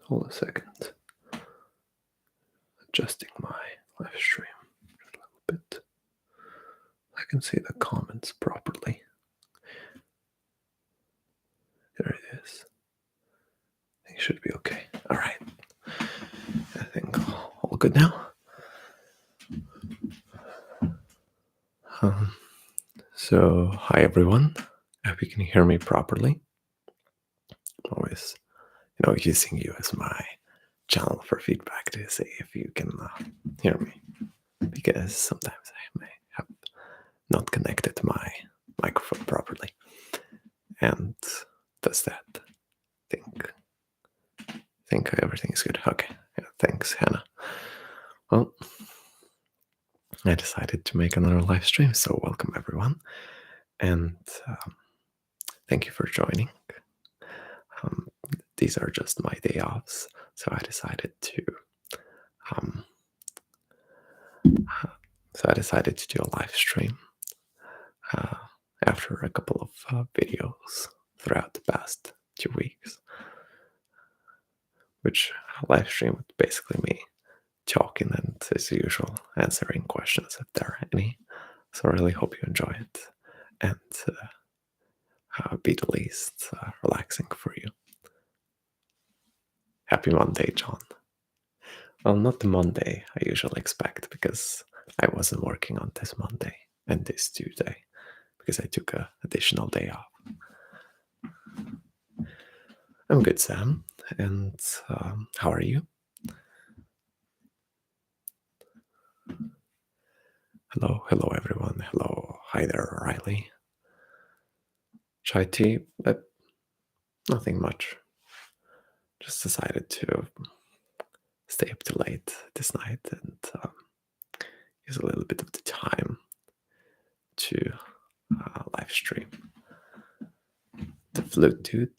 Hold a second. Adjusting my live stream just a little bit. I can see the comments properly. There it is. I think it should be okay. All right. I think all good now. So, hi everyone. I hope you can hear me properly. I'm always, using you as my channel for feedback to see if you can hear me, because sometimes I may have not connected my microphone properly, and does that. Think everything is good. Okay, yeah, thanks, Hannah. Well, I decided to make another live stream, so welcome everyone, and thank you for joining. These are just my day offs, so I decided to do a live stream after a couple of videos throughout the past 2 weeks, which live stream would basically me talking and, as usual, answering questions if there are any. So I really hope you enjoy it and be the least relaxing for you. Happy Monday, John. Well, not the Monday I usually expect, because I wasn't working on this Monday and this Tuesday because I took an additional day off. I'm good, Sam. And how are you? Hello everyone. Hello, hi there, Riley. Chai tea? Nothing much. Just decided to stay up too late this night and use a little bit of the time to live stream. The Flute Dude,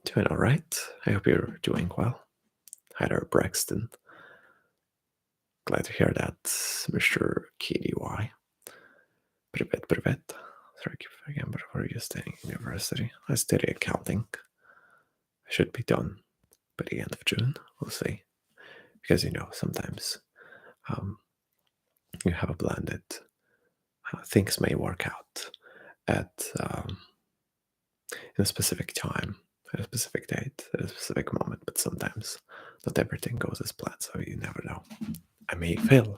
doing all right. I hope you're doing well. Hi there, Braxton. Glad to hear that, Mr. KDY. Privet. Thank you again, but where are you studying university? I study accounting. I should be done by the end of June. We'll see. Because, sometimes you have a plan that things may work out at in a specific time, at a specific date, at a specific moment, but sometimes not everything goes as planned, so you never know. I may fail.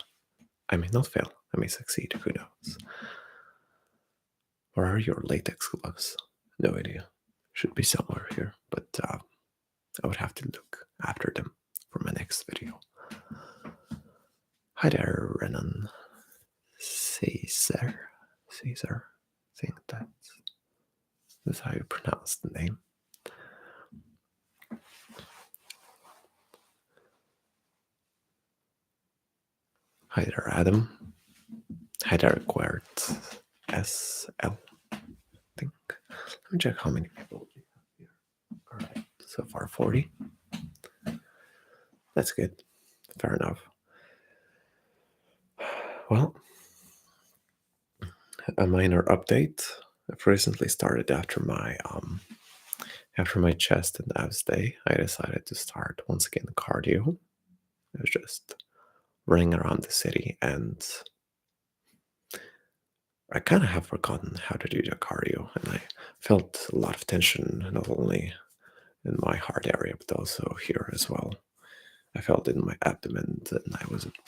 I may not fail. I may succeed. Who knows? Where are your latex gloves? No idea. Should be somewhere here, but I would have to look after them for my next video. Hi there, Renan. Caesar. I think that's how you pronounce the name. Hi there, Adam. Hi there, Quert. SL, I think. Let me check how many people we have here. Alright, so far 40. That's good. Fair enough. Well, a minor update. I've recently started after my chest and abs day. I decided to start once again cardio. I was just running around the city, and I kind of have forgotten how to do the cardio, and I felt a lot of tension, not only in my heart area but also here as well. I felt it in my abdomen, and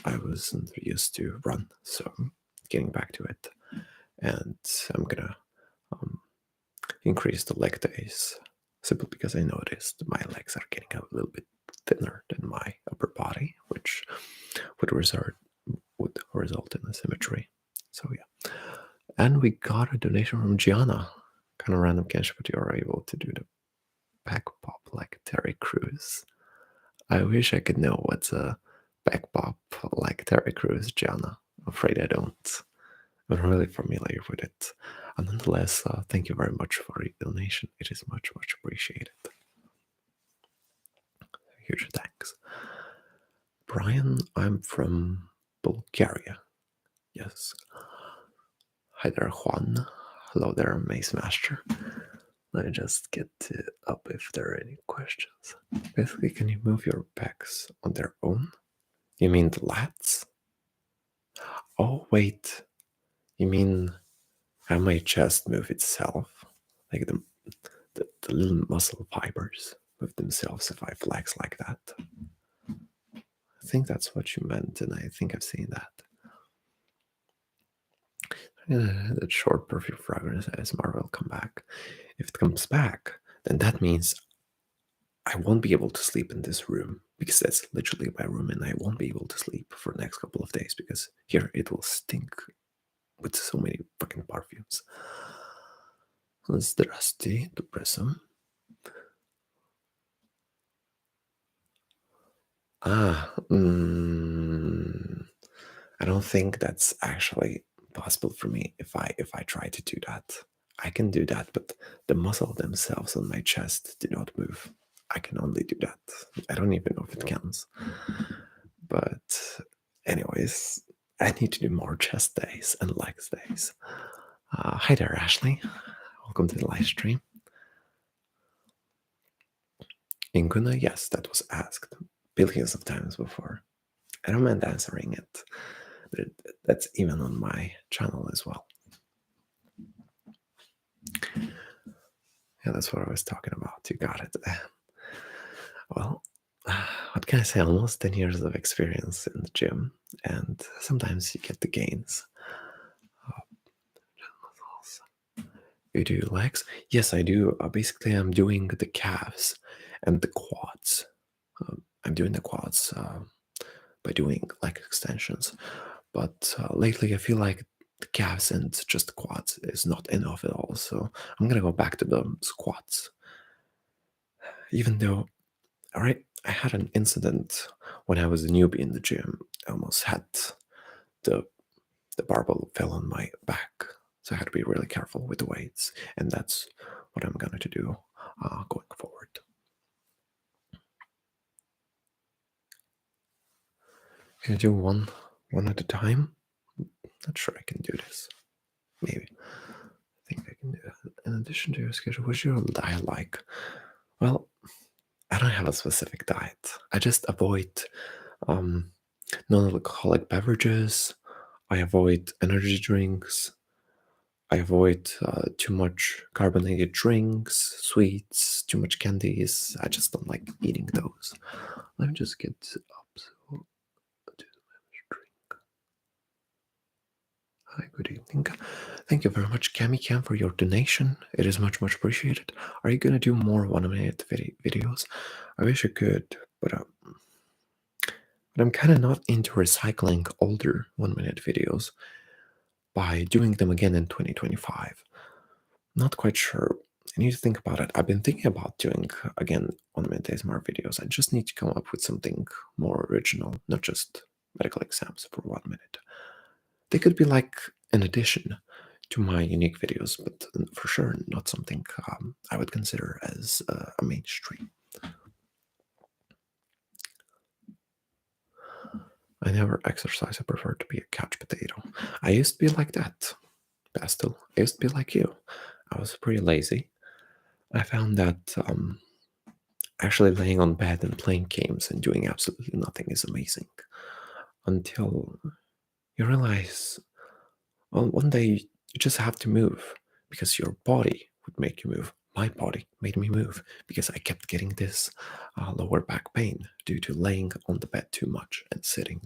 I wasn't used to run, so I'm getting back to it, and I'm gonna increase the leg days simply because I noticed my legs are getting a little bit thinner than my upper body, which would result in asymmetry. So yeah. And we got a donation from Gianna. Kind of random cash, but you are able to do the back pop like Terry Crews. I wish I could know what's a back pop like Terry Crews, Gianna. I'm afraid I don't. I'm really familiar with it. And nonetheless, thank you very much for your donation. It is much, much appreciated. Huge thanks. Brian, I'm from Bulgaria. Yes. Hi there, Juan. Hello there, Mace Master. Let me just get up if there are any questions. Basically, can you move your pecs on their own? You mean the lats? Oh, wait. You mean have my chest move itself? Like the little muscle fibers move themselves if I flex like that? I think that's what you meant, and I think I've seen that. That short perfume fragrance ASMR will come back. If it comes back, then that means I won't be able to sleep in this room because that's literally my room, and I won't be able to sleep for the next couple of days because here it will stink with so many fucking perfumes. Здрасте, Dupresum. Ah, I don't think that's actually possible for me if I try to do that. I can do that, but the muscle themselves on my chest do not move. I can only do that. I don't even know if it counts. But anyways, I need to do more chest days and legs days. Hi there, Ashley. Welcome to the live stream. Inguna, yes, that was asked billions of times before. I don't mind answering it, but that's even on my channel as well. Yeah, that's what I was talking about. You got it. Well, what can I say? Almost 10 years of experience in the gym, and sometimes you get the gains. You do legs? Yes, I do. Basically, I'm doing the calves and the quads. I'm doing the quads by doing leg extensions. But lately, I feel like the calves and just the quads is not enough at all. So I'm gonna go back to the squats. Even though, all right, I had an incident when I was a newbie in the gym. I almost had the the barbell fell on my back, so I had to be really careful with the weights, and that's what I'm going to do going forward. Can I do one at a time? Not sure I can do this. Maybe. I think I can do that. In addition to your schedule, what's your diet like? Well, I don't have a specific diet. I just avoid um, non-alcoholic beverages. I avoid energy drinks. I avoid too much carbonated drinks, sweets, too much candies. I just don't like eating those. Let me just get up. So, drink. Hi, good evening. Thank you very much, Cami Cam, for your donation. It is much, much appreciated. Are you going to do more 1 minute videos? I wish I could, but I'm kind of not into recycling older 1 minute videos by doing them again in 2025. Not quite sure. I need to think about it. I've been thinking about doing again 1 minute ASMR videos. I just need to come up with something more original, not just medical exams for 1 minute. They could be like an addition to my unique videos, but for sure not something I would consider as a mainstream. I never exercise. I prefer to be a couch potato. I used to be like that, Bastil. I used to be like you. I was pretty lazy. I found that actually laying on bed and playing games and doing absolutely nothing is amazing. Until you realize, well, one day you just have to move because your body would make you move. My body made me move because I kept getting this lower back pain due to laying on the bed too much and sitting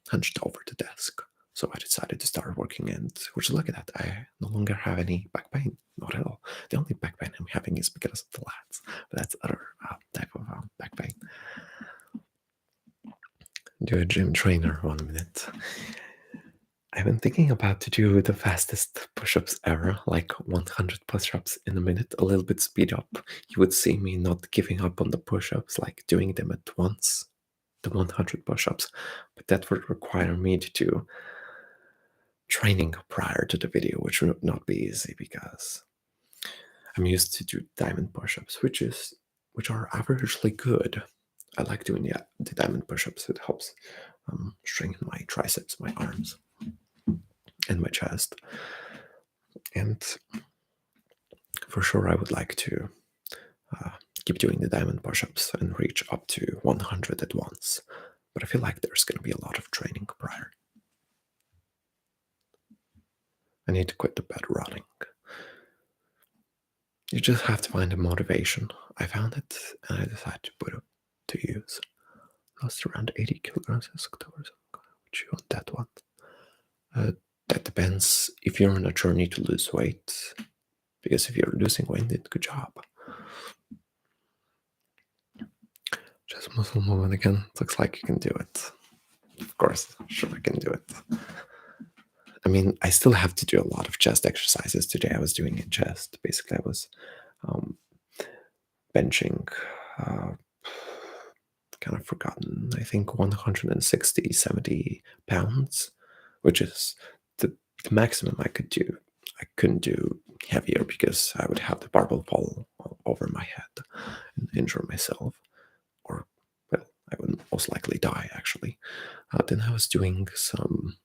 hunched over the desk. So I decided to start working, and would you look at that? I no longer have any back pain, not at all. The only back pain I'm having is because of the lats, but that's other type of back pain. Do a gym trainer 1 minute. I've been thinking about to do the fastest push-ups ever, like 100 push-ups in a minute, a little bit speed up. You would see me not giving up on the push-ups, like doing them at once, the 100 push-ups, but that would require me to do training prior to the video, which would not be easy because I'm used to do diamond push-ups, which are averagely good. I like doing the diamond push-ups. It helps strengthen my triceps, my arms, and my chest. And For sure, I would like to keep doing the diamond push-ups and reach up to 100 at once. But I feel like there's going to be a lot of training prior. I need to quit the bed running. You just have to find the motivation. I found it and I decided to put it to use. Lost around 80 kilograms in October, so I'm going to put you on that one. That depends if you're on a journey to lose weight. Because if you're losing weight, then good job. Chest muscle movement again. Looks like you can do it. Of course, sure I can do it. I mean, I still have to do a lot of chest exercises today. I was doing in chest. Basically, I was benching, kind of forgotten, I think 160, 70 pounds, which is the maximum I could do. I couldn't do heavier because I would have the barbell fall over my head and injure myself. Or, well, I would most likely die, actually. Then I was doing some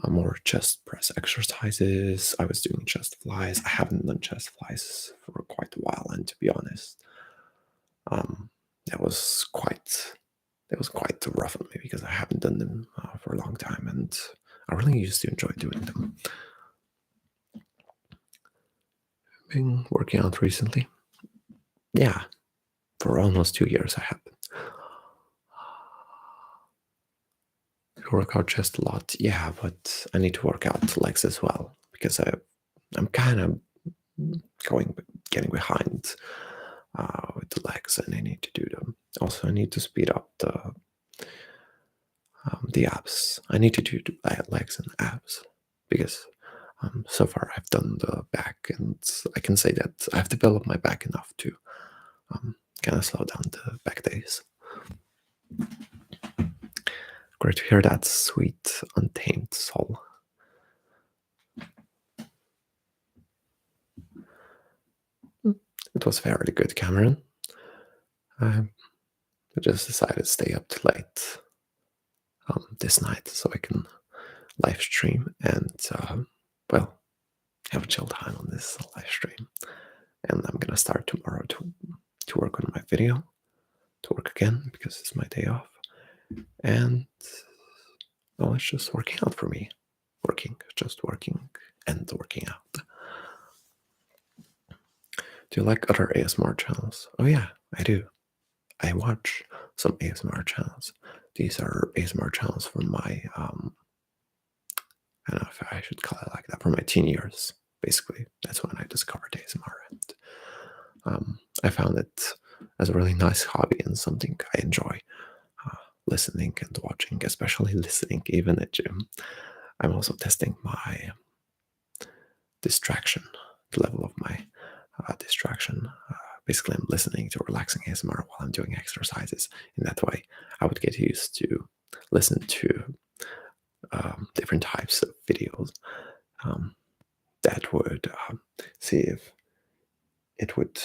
more chest press exercises. I was doing chest flies. I haven't done chest flies for quite a while, and to be honest, that was quite rough on me because I haven't done them for a long time, and I really used to enjoy doing them. Been working out recently. Yeah, for almost 2 years I have been. Work out chest a lot, yeah, but I need to work out legs as well because I'm kind of getting behind with the legs, and I need to do them. Also, I need to speed up the abs. I need to do legs and abs because so far I've done the back, and I can say that I've developed my back enough to kind of slow down the back days. Great to hear that, sweet, untamed soul. It was fairly good, Cameron. I just decided to stay up too late this night so I can live stream and, well, have a chill time on this live stream. And I'm gonna start tomorrow to work on my video, to work again because it's my day off. And, well, it's just working out for me. Just working and working out. Do you like other ASMR channels? Oh yeah, I do. I watch some ASMR channels. These are ASMR channels from my, I don't know if I should call it like that, from my teen years, basically. That's when I discovered ASMR. And I found it as a really nice hobby and something I enjoy listening and watching, especially listening, even at gym. I'm also testing my distraction, the level of my distraction. Basically, I'm listening to relaxing ASMR while I'm doing exercises. In that way, I would get used to listen to different types of videos that would see if it would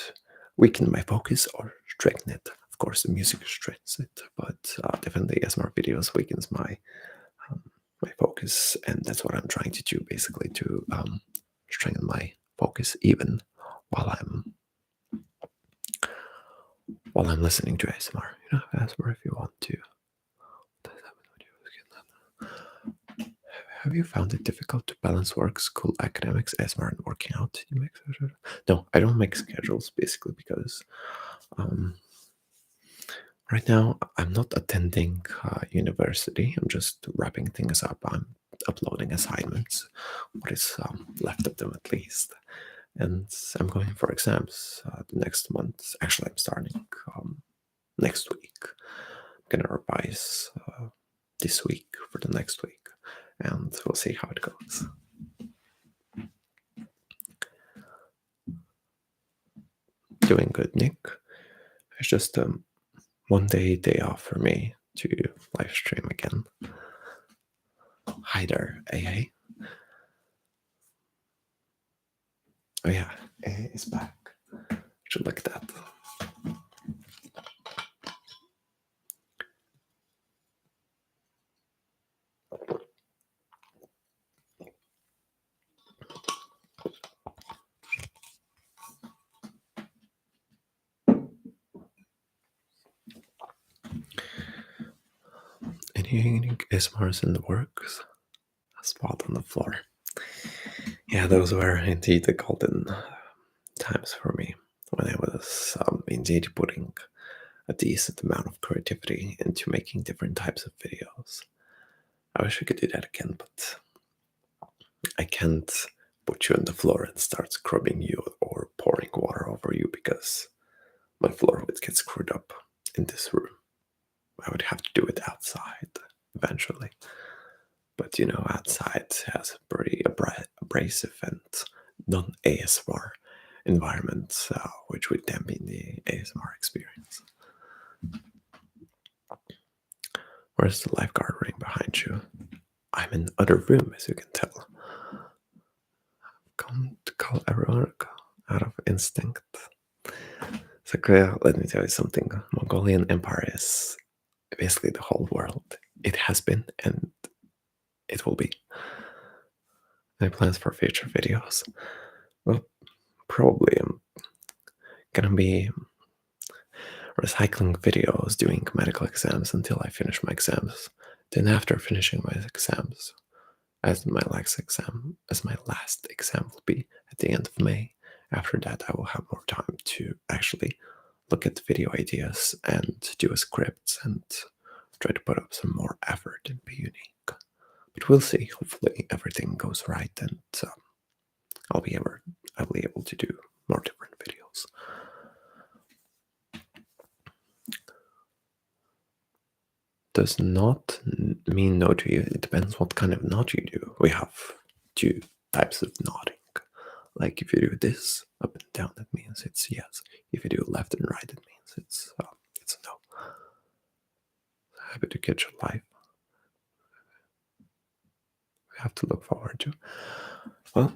weaken my focus or strengthen it. Of course, the music strengthens it, but definitely ASMR videos weakens my focus, and that's what I'm trying to do, basically, to strengthen my focus even while I'm listening to ASMR. You know, ASMR if you want to. Have you found it difficult to balance work, school, academics, ASMR, and working out? No, I don't make schedules, basically, because right now I'm not attending university. I'm just wrapping things up. I'm uploading assignments, what is left of them at least. And I'm going for exams the next month. Actually, I'm starting next week. I'm gonna revise this week for the next week, and we'll see how it goes. Doing good, Nick. It's just one day off for me to live stream again. Hi there, AA. Oh yeah, AA is back. Should look at that. unique ASMRs in the works. A spot on the floor. Yeah, those were indeed the golden times for me when I was indeed putting a decent amount of creativity into making different types of videos. I wish I could do that again, but I can't put you on the floor and start scrubbing you or pouring water over you because my floor would get screwed up in this room. I would have to do it outside eventually. But you know, outside has a pretty abrasive and non ASMR environment, which would dampen the ASMR experience. Where's the lifeguard ring behind you? I'm in the other room, as you can tell. Come to call everyone out of instinct. So, let me tell you something. Mongolian Empire is basically the whole world. It has been, and it will be. My plans for future videos. Well, probably I'm gonna be recycling videos, doing medical exams until I finish my exams. Then after finishing my exams, as my last exam will be at the end of May. After that, I will have more time to actually look at the video ideas and do a script and try to put up some more effort and be unique. But we'll see. Hopefully, everything goes right, and I'll be able to do more different videos. Does not mean no to you. It depends what kind of nod you do. We have two types of nodding. Like if you do this up and down, that means it's yes. If you do left and right, it means it's no. Happy to catch your life. We have to look forward to. Well,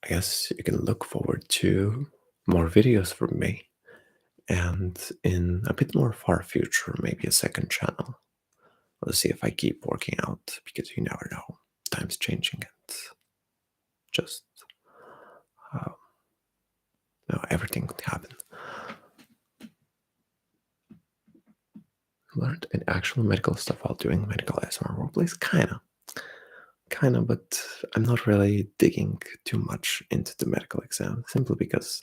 I guess you can look forward to more videos from me, and in a bit more far future, maybe a second channel. Let's see if I keep working out, because you never know. Time's changing, and just everything could happen. Learned in actual medical stuff while doing medical ASMR roleplays, kinda, but I'm not really digging too much into the medical exam, simply because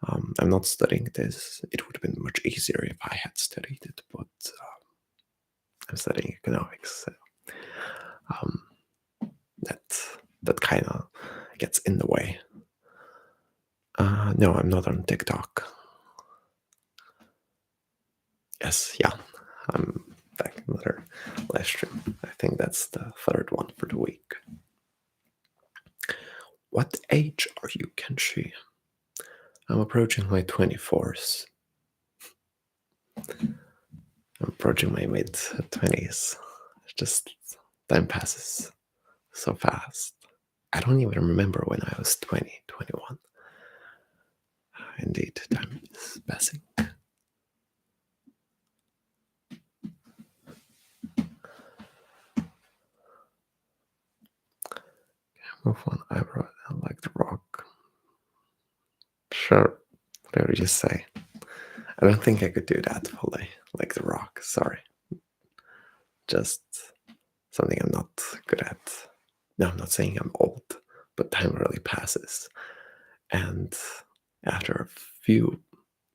I'm not studying this. It would have been much easier if I had studied it, but I'm studying economics, so that kind of gets in the way. No, I'm not on TikTok. Yes, yeah, I'm back in another live stream. I think that's the third one for the week. What age are you, Kenshi? I'm approaching my 24s. I'm approaching my mid 20s. Just time passes so fast. I don't even remember when I was 20, 21. Indeed, time is passing. Move one eyebrow like the rock. Sure, whatever you say. I don't think I could do that fully, like the rock. Sorry. Just something I'm not good at. No, I'm not saying I'm old, but time really passes. And after a few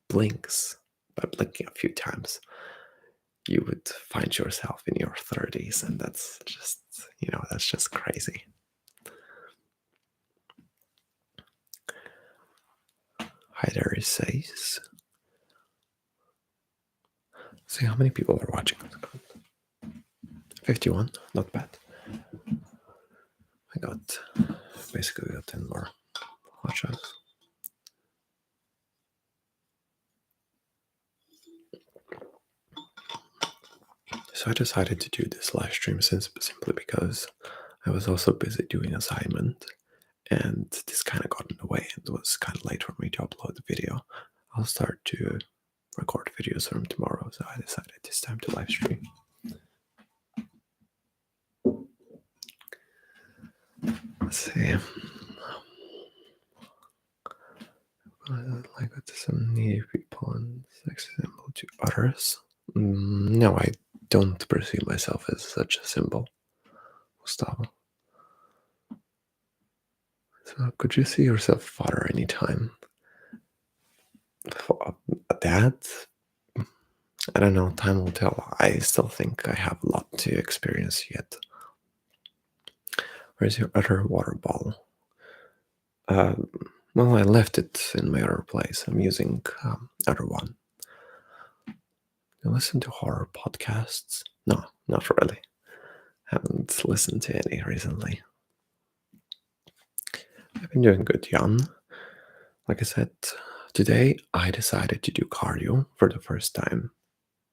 blinks, by blinking a few times, you would find yourself in your 30s, and that's just crazy. Hi there, it says. See how many people are watching. 51, not bad. I basically got 10 more watches. So I decided to do this live stream simply because I was also busy doing assignment, and this kind of got in the way. It was kind of late for me to upload the video. I'll start to record videos from tomorrow, so I decided it's time to live stream. Let's see. Like with some needy people and sex symbol to others. No, I don't perceive myself as such a symbol, Gustavo. So could you see yourself father anytime? For that, I don't know, time will tell. I still think I have a lot to experience yet. Where's your other water bottle? Uh, well, I left it in my other place. I'm using other one. You listen to horror podcasts? No, not really. Haven't listened to any recently. I've been doing good, Jan. Like I said, today I decided to do cardio for the first time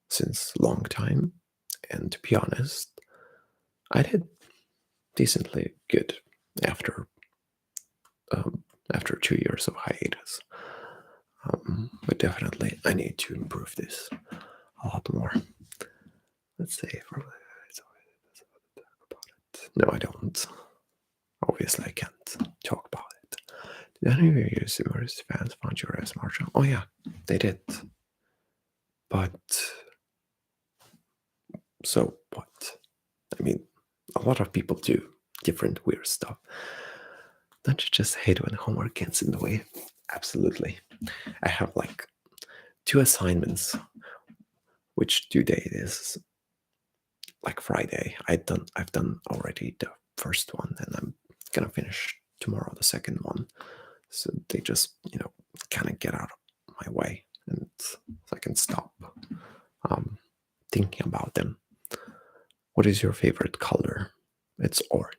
since a long time. And to be honest, I did decently good after um, after 2 years of hiatus. But definitely, I need to improve this a lot more. Let's say for no, I don't. Obviously, I can't talk about it. Did any of your users fans find you as Marshall? Oh yeah, they did. But so what? I mean, a lot of people do different weird stuff. Don't you just hate when homework gets in the way? Absolutely. I have like 2 assignments, which due date is like Friday. I've done already the first one, and I'm gonna finish tomorrow the second one. So they just kind of get out of my way, and so I can stop um, thinking about them. What is your favorite color? It's orange.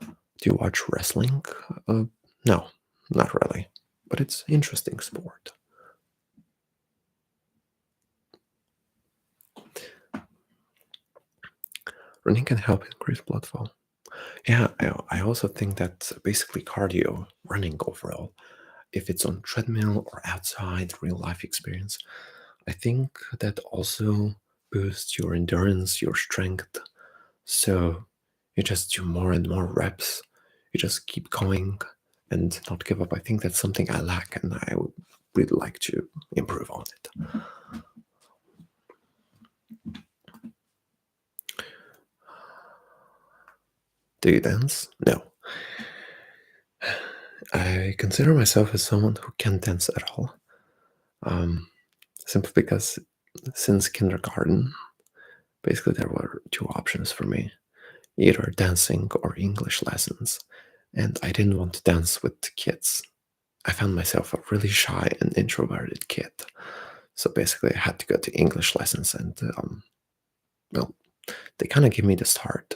Do you watch wrestling? No, not really. But it's interesting sport. Running can help increase blood flow. Yeah, I also think that basically cardio, running overall, if it's on treadmill or outside real life experience, I think that also boosts your endurance, your strength. So you just do more and more reps. You just keep going and not give up. I think that's something I lack, and I would really like to improve on it. Do you dance? No. I consider myself as someone who can't dance at all. Um, simply because since kindergarten, basically there were two options for me, either dancing or English lessons. And I didn't want to dance with kids. I found myself a really shy and introverted kid. So basically, I had to go to English lessons, and well, they kind of gave me the start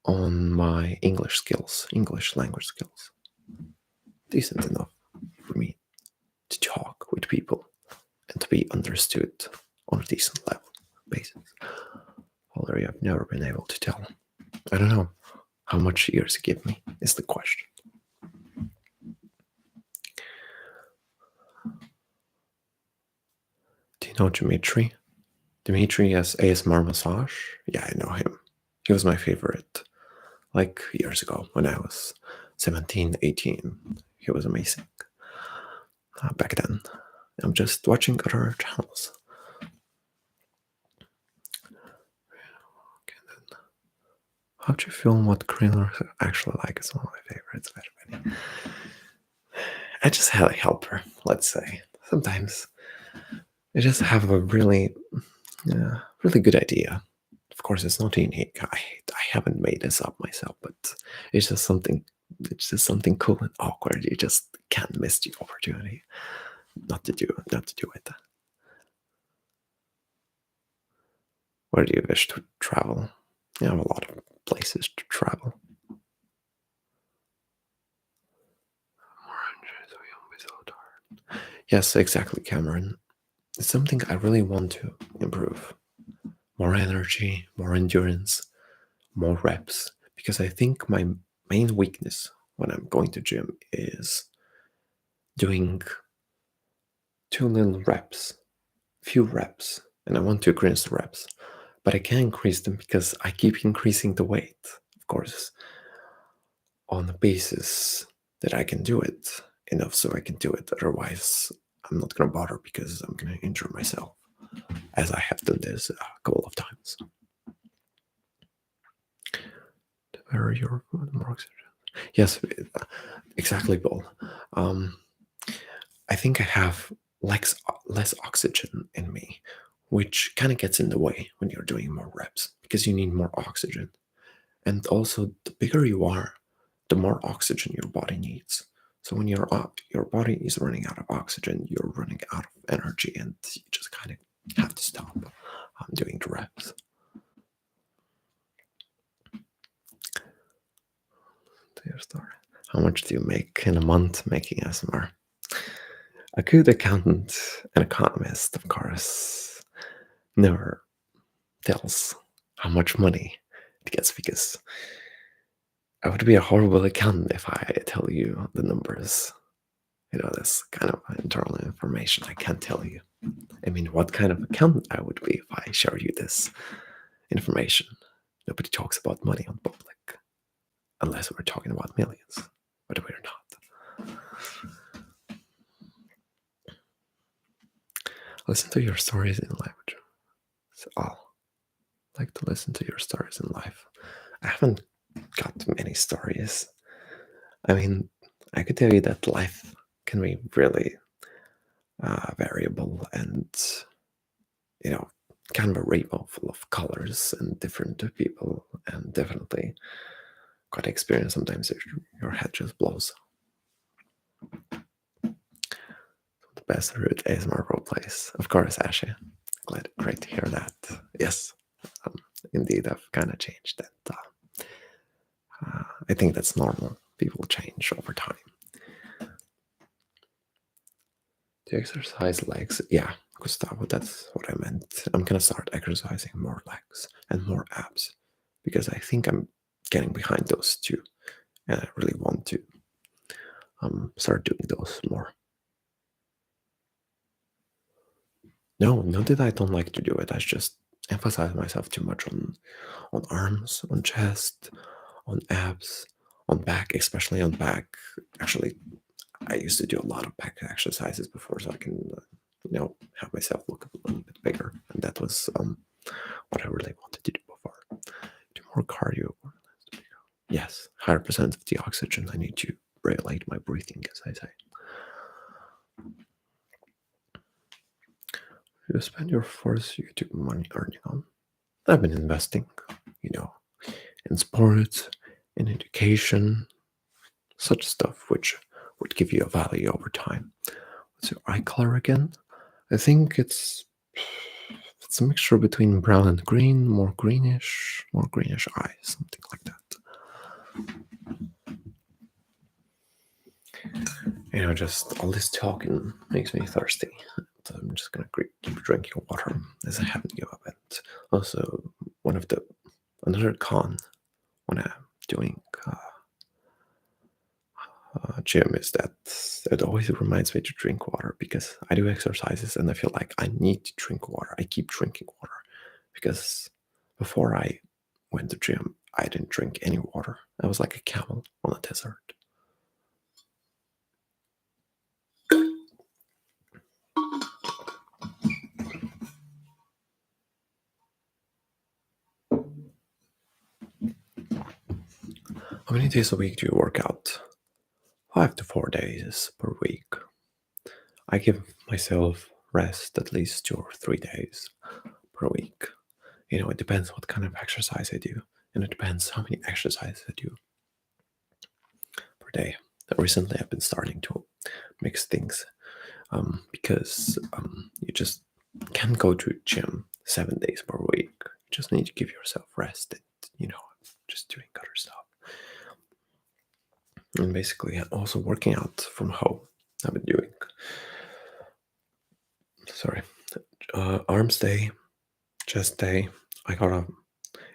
on my English skills, English language skills. Decent enough for me to talk with people and to be understood on a decent level basis. Although I've never been able to tell. I don't know how much ears give me is the question. Do you know Dimitri? Dimitri has ASMR massage. Yeah, I know him. He was my favorite like years ago when I was 17, 18. He was amazing back then. I'm just watching other channels. Okay, then. How do you feel what Kriller actually like? It's one of my favorites. I just had a helper, let's say. Sometimes I just have a really good idea. Of course, it's not unique. I haven't made this up myself, but it's just something. It's just something cool and awkward. You just can't miss the opportunity not to do it. Where do you wish to travel? You have a lot of places to travel. Yes, exactly, Cameron. It's something I really want to improve. More energy, more endurance, more reps. Because I think my main weakness when I'm going to gym is doing too little reps, few reps, and I want to increase the reps. But I can't increase them because I keep increasing the weight, of course, on the basis that I can do it enough so I can do it. Otherwise, I'm not gonna bother because I'm gonna injure myself. as I have done this a couple of times. Where are your more oxygen? Yes, exactly, Bill. Um, I think I have less oxygen in me, which kind of gets in the way when you're doing more reps because you need more oxygen. And also, the bigger you are, the more oxygen your body needs. So when your body is running out of oxygen, you're running out of energy, and you just kind of have to stop doing the reps. To your story. How much do you make in a month making ASMR? A good accountant and economist, of course, never tells how much money it gets because I would be a horrible accountant if I tell you the numbers. That's kind of internal information I can't tell you. I mean, what kind of accountant I would be if I share you this information? Nobody talks about money on public, unless we're talking about millions, but we're not. Listen to your stories in life. So I'll like to listen to your stories in life. I haven't got many stories. I mean, I could tell you that life can be really variable and, you know, kind of a rainbow full of colors and different people, and definitely quite experience sometimes your head just blows. The best route ASMR role plays. Of course, Ashley. Great to hear that. Yes, um, indeed, I've kind of changed that. I think that's normal. People change over time. To exercise legs, yeah, Gustavo, that's what I meant. I'm gonna start exercising more legs and more abs because I think I'm getting behind those two, and I really want to start doing those more. No, not that I don't like to do it. I just emphasize myself too much on arms, on chest, on abs, on back, especially on back. Actually, I used to do a lot of back exercises before, so I can, have myself look a little bit bigger, and that was what I really wanted to do before. Do more cardio. Yes, higher percent of the oxygen. I need to regulate my breathing, as I say. You spend your first YouTube money earning on. I've been investing, in sports, in education, such stuff which would give you a value over time. What's your eye color again? I think it's a mixture between brown and green, more greenish eyes, something like that. Just all this talking makes me thirsty. So I'm just gonna keep drinking water as I haven't given up. And also, another con when I'm doing gym is that it always reminds me to drink water because I do exercises and I feel like I need to drink water. I keep drinking water because before I went to gym, I didn't drink any water. I was like a camel on a desert. How many days a week do you work out? 5 to 4 days per week. I give myself rest at least 2 or 3 days per week. It depends what kind of exercise I do, and it depends how many exercises I do per day. Recently, I've been starting to mix things because you just can't go to gym 7 days per week. You just need to give yourself rest and, just doing other stuff. And basically, also working out from home. I've been doing, arms day, chest day. I got a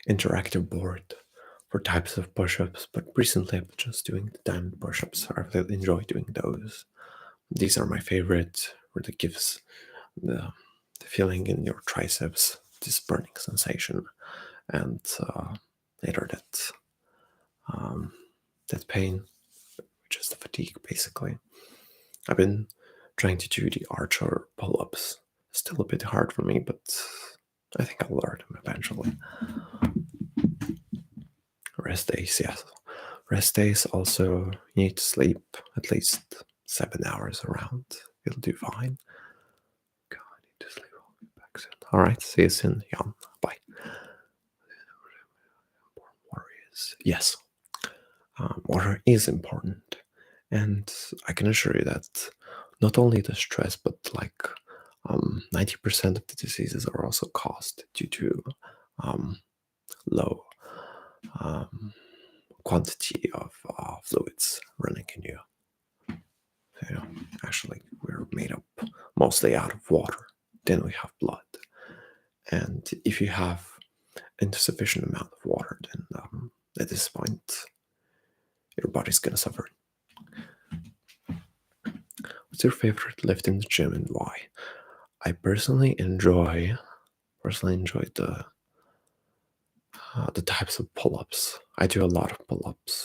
interactive board for types of push-ups, but recently I've been just doing the diamond push-ups. I really enjoy doing those. These are my favorite. Really gives the feeling in your triceps, this burning sensation, and later um, that pain, which is the fatigue, basically. I've been trying to do the archer pull-ups Still a bit hard for me, but I think I'll learn them eventually. Rest days, yes. Rest days also you need to sleep at least 7 hours around. You'll do fine. God, I need to sleep. I'll be back soon. All right, see you soon, Jan. Bye. Water is yes. Water is important, and I can assure you that not only the stress, but like 90% of the diseases are also caused due to low quantity of fluids running in you. So, actually, we're made up mostly out of water. Then we have blood, and if you have insufficient amount of water, then at this point, your body's gonna suffer. What's your favorite lift in the gym and why? I personally enjoy the types of pull-ups. I do a lot of pull-ups.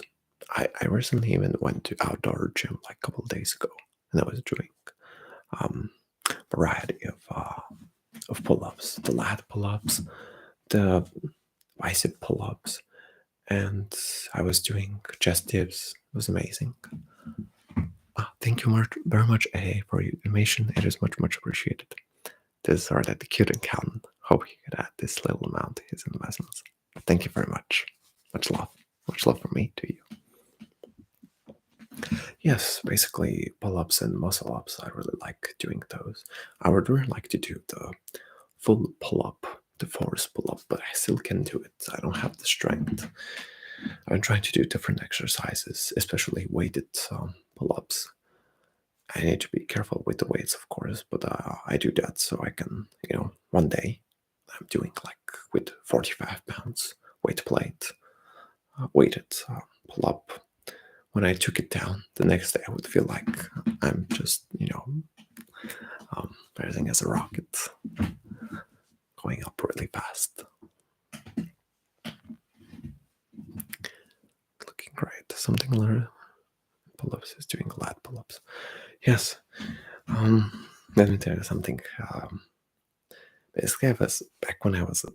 I recently even went to outdoor gym like a couple of days ago, and I was doing variety of pull-ups, the lat pull-ups, the bicep pull-ups, and I was doing chest dips. It was amazing. Thank you very much, A, for your donation. It is much appreciated. This are that the cute accountant. Hope you could add this little amount to his investments. Thank you very much. Much love. Much love from me to you. Yes, basically pull-ups and muscle-ups. I really like doing those. I would really like to do the full pull-up, the force pull-up, but I still can't do it. I don't have the strength. I'm trying to do different exercises, especially weighted pull-ups. I need to be careful with the weights, of course, but I do that so I can, one day I'm doing like with 45 pounds weight plate, weighted pull-up. When I took it down, the next day I would feel like I'm just, everything as a rocket going up really fast. Looking great. Something like pull-ups is doing lat pull-ups. Yes. Let me tell you something. Basically, I was back when I was,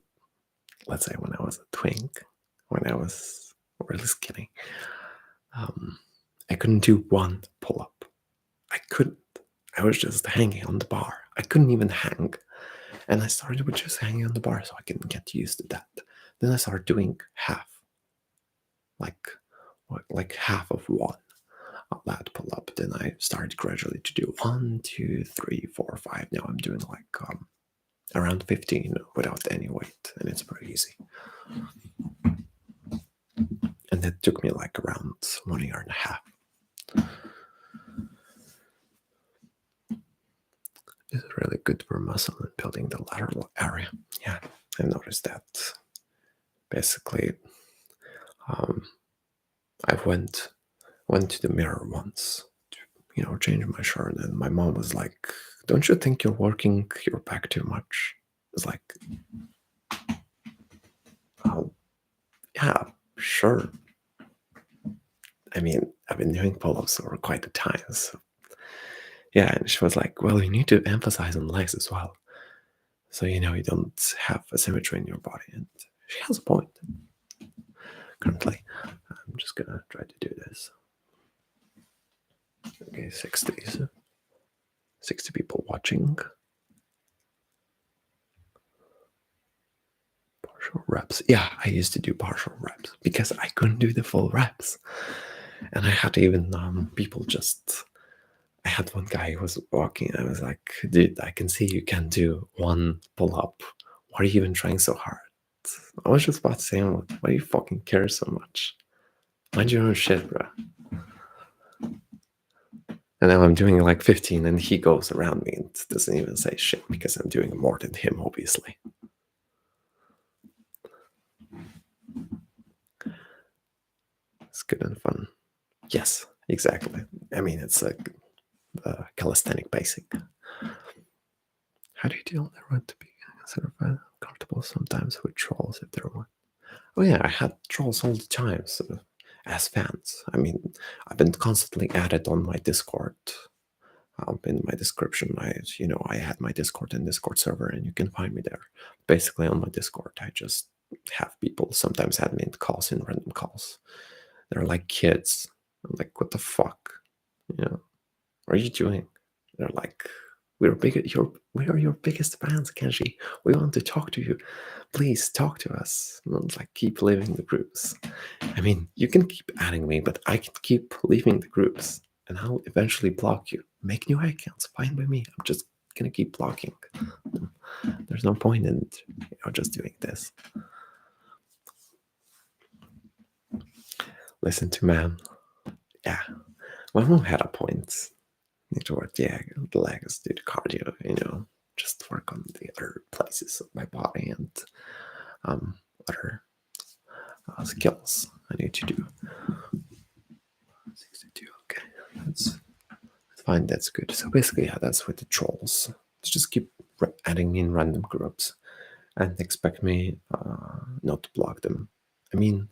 let's say, when I was a twink, when I was really skinny. I couldn't do one pull-up. I couldn't. I was just hanging on the bar. I couldn't even hang. And I started with just hanging on the bar so I can get used to that. Then I started doing half. Like half of one lat pull-up. Then I started gradually to do 1, 2, 3, 4, 5. Now I'm doing like around 15 without any weight, and it's pretty easy. And that took me like around 1 year and a half. It's really good for muscle and building the lateral area. Yeah, I've noticed that. Basically, I went to the mirror once to, change my shirt, and my mom was like, "Don't you think you're working your back too much?" It's like, "Oh, yeah, sure." I mean, I've been doing pull-ups for quite a time, so yeah. And she was like, "Well, you need to emphasize on legs as well, so you don't have asymmetry in your body." And she has a point. Currently, I'm just gonna try to do this. Okay, 60 people watching. Partial reps. Yeah, I used to do partial reps because I couldn't do the full reps. And I had even people just. I had one guy who was walking. I was like, "Dude, I can see you can do one pull up. Why are you even trying so hard?" I was just about to say, "Why do you fucking care so much? Mind your own shit, bro." And now I'm doing like 15, and he goes around me and doesn't even say shit because I'm doing more than him, obviously. It's good and fun. Yes, exactly. I mean, it's like a calisthenic basic. How do you deal with the right to be sort of comfortable sometimes with trolls if there were? Oh yeah, I had trolls all the time, as fans. I mean, I've been constantly added on my Discord In my description, I had my Discord and Discord server, and you can find me there. Basically, on my Discord, I just have people sometimes admin calls in random calls. They're like kids. I'm like, what the fuck? What are you doing? They're like, we are your biggest fans, Kenji. We want to talk to you. Please talk to us. And I'm like, keep leaving the groups. I mean, you can keep adding me, but I can keep leaving the groups, and I'll eventually block you. Make new accounts, fine by me. I'm just gonna keep blocking. There's no point in just doing this. Listen to man. Yeah, my mom had a point. Need to work the legs, do the cardio, just work on the other places of my body and other skills I need to do. 62, okay. That's fine, that's good. So basically, yeah, that's with the trolls. Just keep adding me in random groups and expect me not to block them. I mean,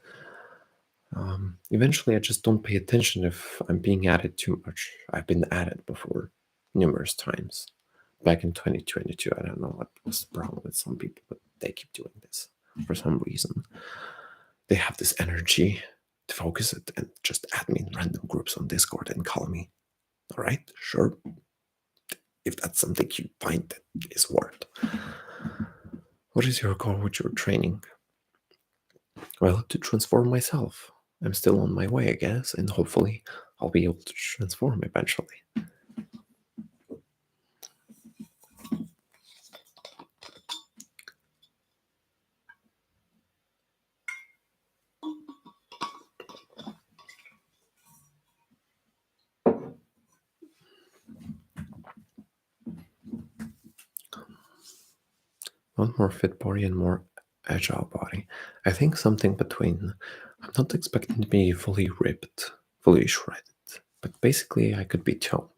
eventually I just don't pay attention if I'm being added too much. I've been added before numerous times. Back in 2022, I don't know what was the problem with some people, but they keep doing this for some reason. They have this energy to focus it and just add me in random groups on Discord and call me. All right, sure. If that's something you find that is worth. What is your goal with your training? Well, to transform myself. I'm still on my way, I guess, and hopefully I'll be able to transform eventually. Want more fit body and more agile body. I think something between. I'm not expecting to be fully ripped, fully shredded, but basically I could be toned.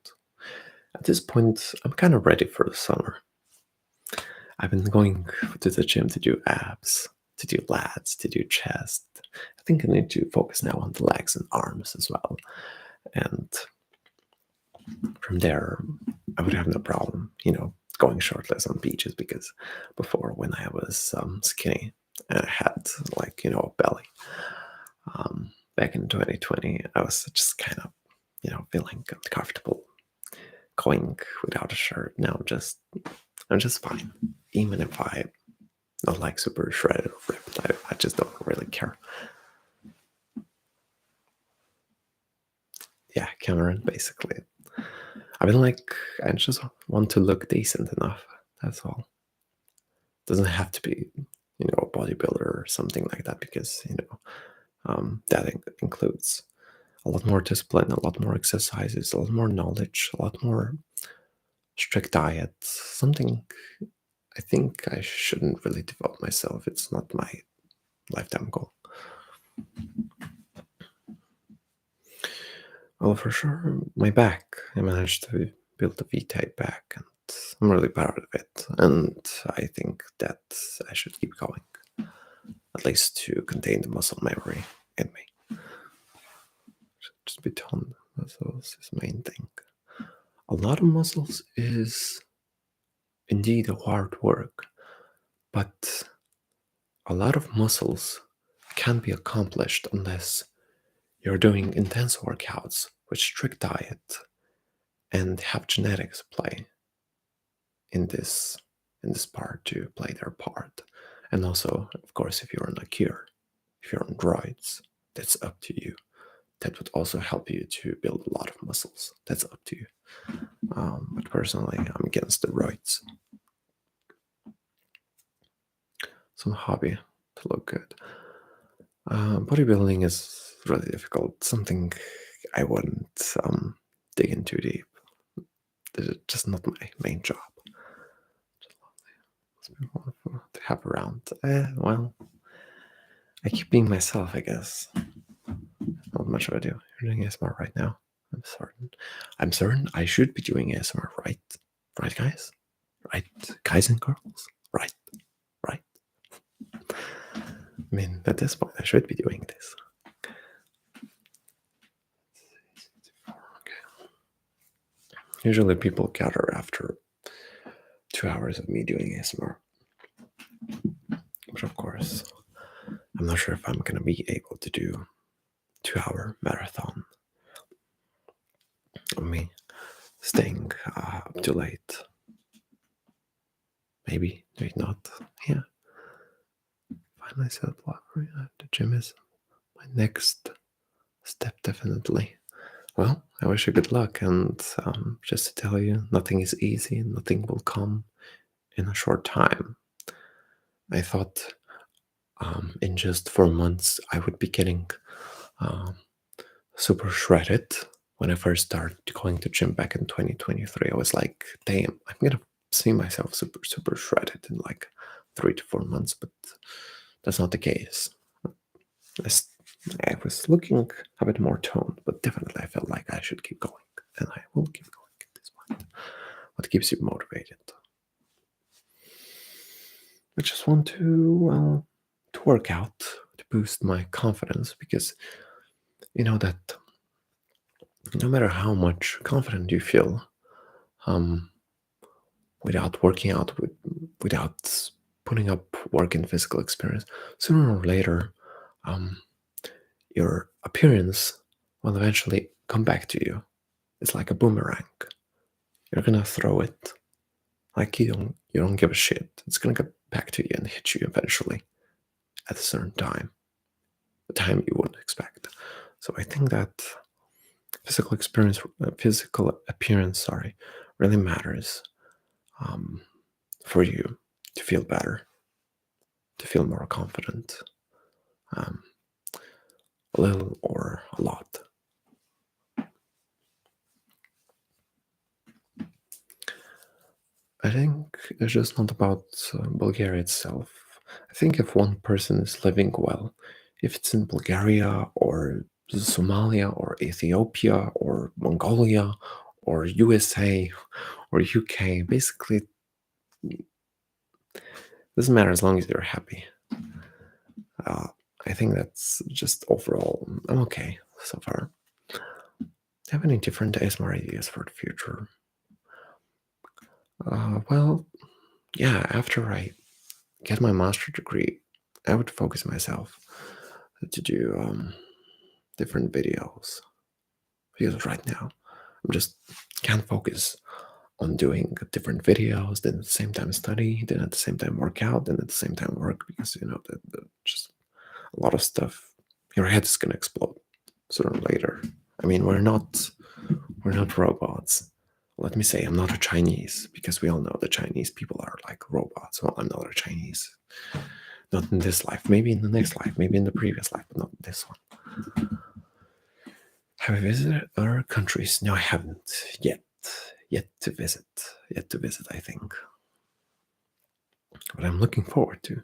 At this point, I'm kind of ready for the summer. I've been going to the gym to do abs, to do lats, to do chest. I think I need to focus now on the legs and arms as well. And from there, I would have no problem, going shirtless on beaches, because before, when I was skinny and I had a belly, back in 2020, I was just kind of, feeling uncomfortable going without a shirt. Now I'm just fine, even if I'm not like super shredded or ripped. I just don't really care. Yeah, Cameron, basically. I just want to look decent enough. That's all. Doesn't have to be, a bodybuilder or something like that, because, that includes a lot more discipline, a lot more exercises, a lot more knowledge, a lot more strict diet. Something I think I shouldn't really devote myself. It's not my lifetime goal. Well, for sure, my back. I managed to build a V-type back, and I'm really proud of it. And I think that I should keep going, at least to contain the muscle memory in me. Just be toned. That's the main thing. A lot of muscles is indeed a hard work, but a lot of muscles can't be accomplished unless you're doing intense workouts with strict diet and have genetics play in this part to play their part. And also, of course, if you're on a cure, if you're on droids, that's up to you. That would also help you to build a lot of muscles. That's up to you. But personally, I'm against the roids. Some hobby to look good. Bodybuilding is really difficult. Something I wouldn't dig into deep. It's just not my main job. To have around. Well, I keep being myself, I guess. Not much of I do. You're doing ASMR right now. I'm certain I should be doing ASMR, right? Right, guys? Right, guys and girls? Right. I mean, at this point, I should be doing this. Okay. Usually people gather after 2 hours of me doing ASMR. But of course, I'm not sure if I'm going to be able to do 2 hour marathon of me staying up too late. Maybe not. Yeah. Finally said, well, the gym is my next step, definitely. Well, I wish you good luck, and just to tell you, nothing is easy, and nothing will come in a short time. I thought in just 4 months I would be getting um, super shredded. When I first started going to gym back in 2023, I was like, damn, I'm gonna see myself super shredded in like 3 to 4 months, but that's not the case. I was looking a bit more toned, but definitely I felt like I should keep going, and I will keep going at this point. What keeps you motivated? I just want to work out to boost my confidence, because you know that no matter how much confident you feel, um, without working out, without putting up work in physical experience, sooner or later, um, your appearance will eventually come back to you. It's like a boomerang. You're gonna throw it like you don't give a shit. It's gonna get back to you and hit you eventually at a certain time, a time you wouldn't expect. So I think that physical appearance, sorry, really matters um, for you to feel better, to feel more confident, um, a little or a lot. I think it's just not about Bulgaria itself. I think if one person is living well, if it's in Bulgaria or Somalia or Ethiopia or Mongolia or USA or UK, basically doesn't matter as long as you're happy. I think that's just overall, I'm okay so far. Do you have any different ASMR ideas for the future? Well, yeah, after I get my master's degree, I would focus myself to do different videos. Because right now, I'm just can't focus on doing different videos, then at the same time study, then at the same time work out, then at the same time work, because just a lot of stuff. Your head is gonna explode sooner or later. I mean, we're not robots. Let me say, I'm not a Chinese, because we all know the Chinese people are like robots. Well, I'm not a Chinese. Not in this life. Maybe in the next life. Maybe in the previous life, but not in this one. Have I visited other countries? No, I haven't yet. Yet to visit. Yet to visit, I think. But I'm looking forward to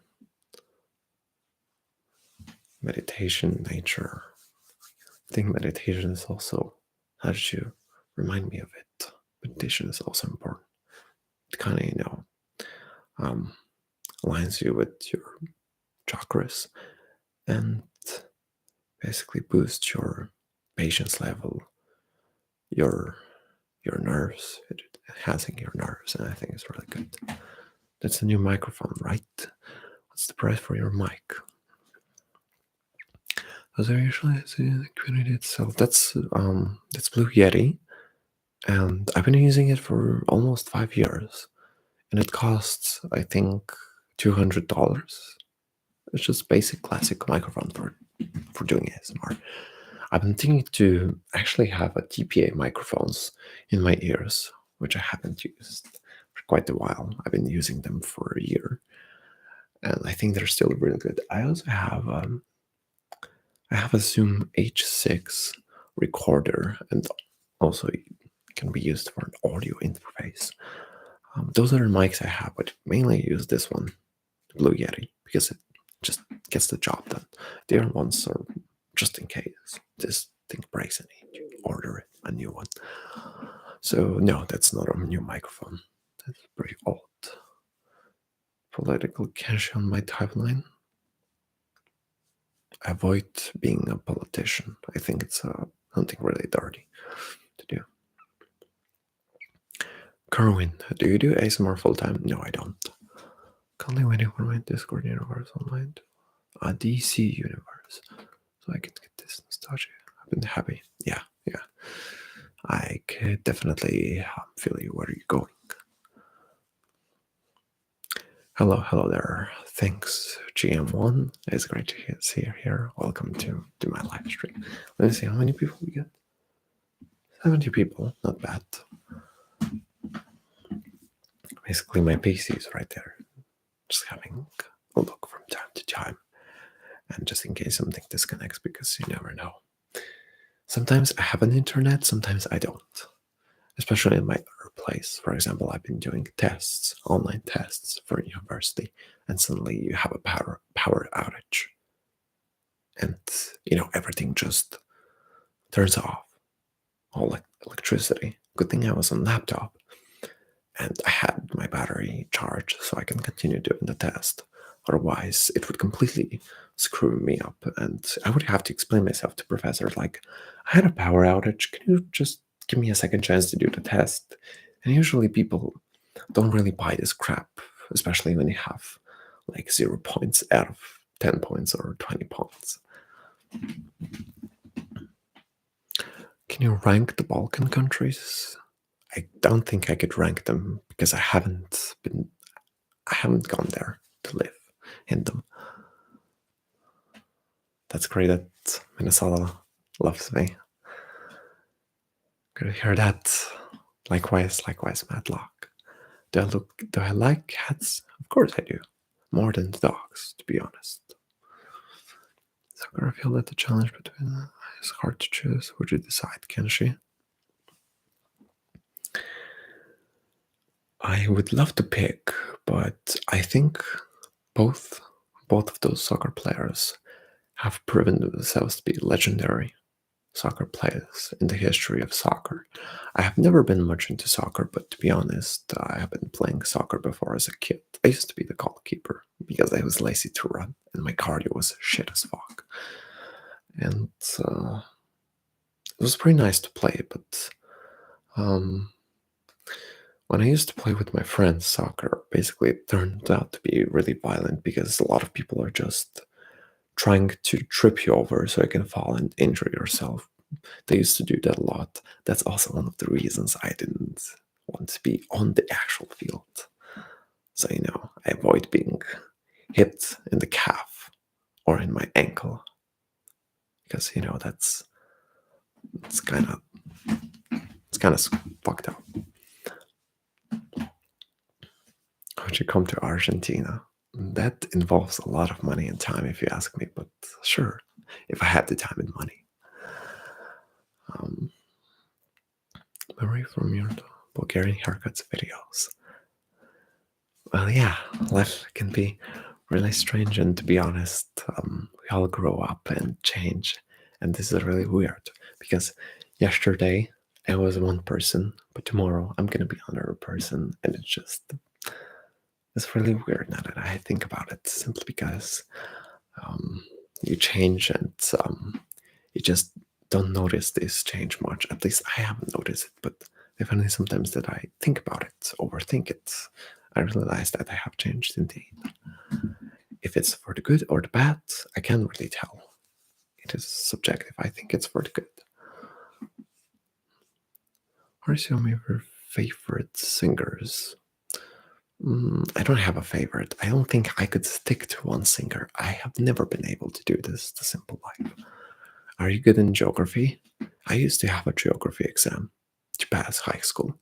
meditation, nature. I think meditation is also, how did you remind me of it? Meditation is also important. It kind of, um, aligns you with your chakras and basically boosts your patience level, your nerves, enhancing your nerves, and I think it's really good. That's a new microphone, right? What's the price for your mic? Those are usually the community itself. That's Blue Yeti, and I've been using it for almost 5 years, and it costs, I think, $200. It's just basic classic microphone for doing ASMR. I've been thinking to actually have a TPA microphones in my ears, which I haven't used for quite a while. I've been using them for a year, and I think they're still really good. I also have a Zoom H6 recorder, and also it can be used for an audio interface. Those are the mics I have, but mainly use this one, Blue Yeti, because it just gets the job done. The other ones are just in case this thing breaks and you order a new one. So no, that's not a new microphone. That's pretty old. Political cash on my timeline. Avoid being a politician. I think it's something really dirty to do. Kerwin, do you do ASMR full time? No, I don't. Currently waiting for my Discord universe online. A DC universe. So I can get this nostalgia. I've been happy. Yeah, yeah. I could definitely feel you where you're going. Hello there. Thanks, GM1. It's great to see you here. Welcome to my live stream. Let me see how many people we get. 70 people, not bad. Basically, my PC is right there. Just having a look from time to time. And just in case something disconnects, because you never know. Sometimes I have an internet, sometimes I don't. Especially in my other place. For example, I've been doing tests, online tests for university, and suddenly you have a power outage. And, everything just turns off. All electricity. Good thing I was on laptop. And I had my battery charged so I can continue doing the test. Otherwise, it would completely screw me up, and I would have to explain myself to professor like, I had a power outage. Can you just give me a second chance to do the test? And usually people don't really buy this crap, especially when you have like 0 points out of 10 points or 20 points. Can you rank the Balkan countries? I don't think I could rank them because I haven't gone there to live in them. That's great that Minnesota loves me. Good to hear that. Likewise, Matlock. Do I like cats? Of course I do. More than dogs, to be honest. So I feel that the challenge between is hard to choose. Would you decide, can she? I would love to pick, but I think both of those soccer players have proven themselves to be legendary soccer players in the history of soccer. I have never been much into soccer, but to be honest, I have been playing soccer before as a kid. I used to be the goalkeeper because I was lazy to run and my cardio was shit as fuck. And it was pretty nice to play, but when I used to play with my friends soccer, basically it turned out to be really violent because a lot of people are just trying to trip you over so you can fall and injure yourself. They used to do that a lot. That's also one of the reasons I didn't want to be on the actual field. So, I avoid being hit in the calf or in my ankle. Because, it's kind of fucked up. Would you come to Argentina? That involves a lot of money and time, if you ask me, but sure, if I had the time and money. Memory from your Bulgarian haircuts videos. Well, yeah, life can be really strange, and to be honest, we all grow up and change, and this is really weird because yesterday I was one person, but tomorrow I'm gonna be another person, and it's really weird now that I think about it, simply because you change and you just don't notice this change much. At least I haven't noticed it, but definitely sometimes that I think about it, overthink it, I realize that I have changed indeed. If it's for the good or the bad, I can't really tell. It is subjective. I think it's for the good. What are some of your favorite singers? I don't have a favorite. I don't think I could stick to one singer. I have never been able to do this the simple life. Are you good in geography? I used to have a geography exam to pass high school.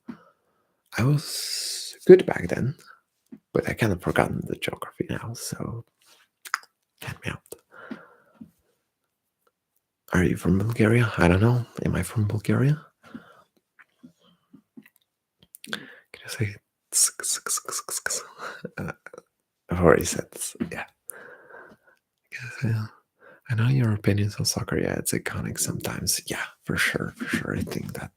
I was good back then, but I kind of forgotten the geography now, so help me out. Are you from Bulgaria? I don't know. Am I from Bulgaria? Can you say I've already said this. Yeah. I know your opinions on soccer. Yeah, it's iconic sometimes. Yeah, for sure. I think that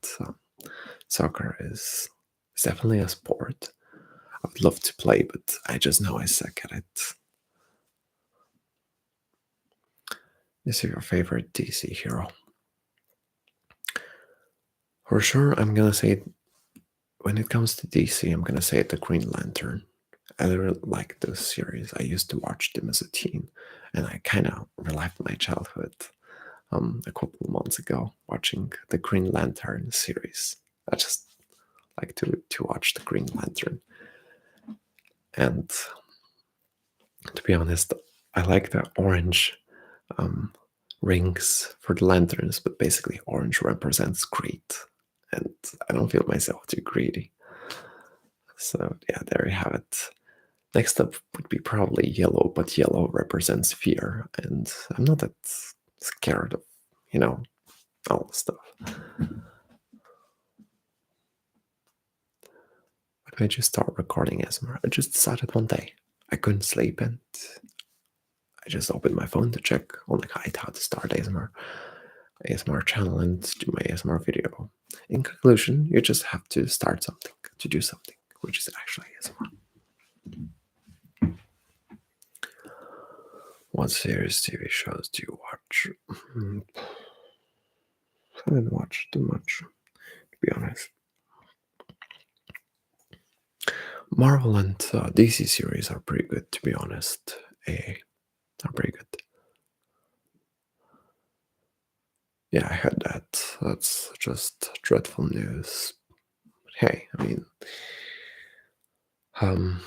soccer is definitely a sport. I would love to play, but I just know I suck at it. Is your favorite DC hero? For sure, I'm gonna say when it comes to DC, I'm gonna say the Green Lantern. I really like this series. I used to watch them as a teen, and I kind of relived my childhood a couple of months ago watching the Green Lantern series. I just like to watch the Green Lantern, and to be honest, I like the orange um, rings for the lanterns, but basically orange represents greed, and I don't feel myself too greedy. So yeah, there you have it. Next up would be probably yellow, but yellow represents fear, and I'm not that scared of, all the stuff. Why did I just start recording ASMR? I just decided one day I couldn't sleep, and I just opened my phone to check on the guide how to start ASMR channel and do my ASMR video. In conclusion, you just have to start something, to do something, which is actually ASMR. What series, TV shows do you watch? I haven't watched too much, to be honest. Marvel and DC series are pretty good, to be honest. Are pretty good. Yeah, I heard that. That's just dreadful news. But hey, I mean, um,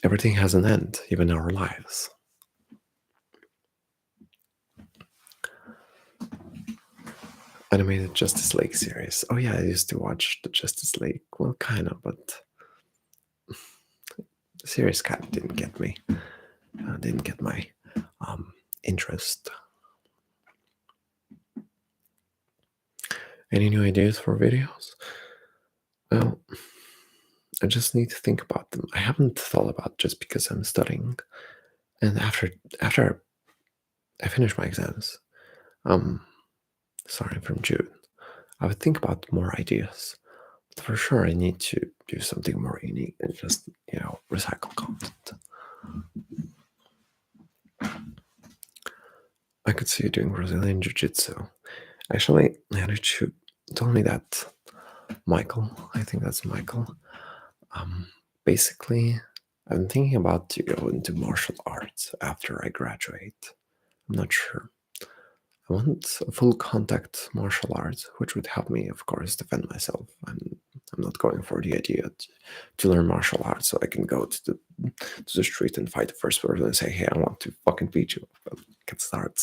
everything has an end, even our lives. Animated Justice League series. Oh yeah, I used to watch the Justice League. Well, kind of, but the series kind of didn't get me. Didn't get my interest. Any new ideas for videos? Well, I just need to think about them. I haven't thought about just because I'm studying, and after I finish my exams, starting from June, I would think about more ideas. But for sure, I need to do something more unique and just recycle content. I could see you doing Brazilian Jiu-Jitsu. Actually, Harichu told me that Michael, I think that's Michael, basically, I'm thinking about to go into martial arts after I graduate. I'm not sure. I want a full contact martial arts, which would help me, of course, defend myself. I'm not going for the idea to learn martial arts so I can go to the street and fight the first person and say, hey, I want to fucking beat you. But can start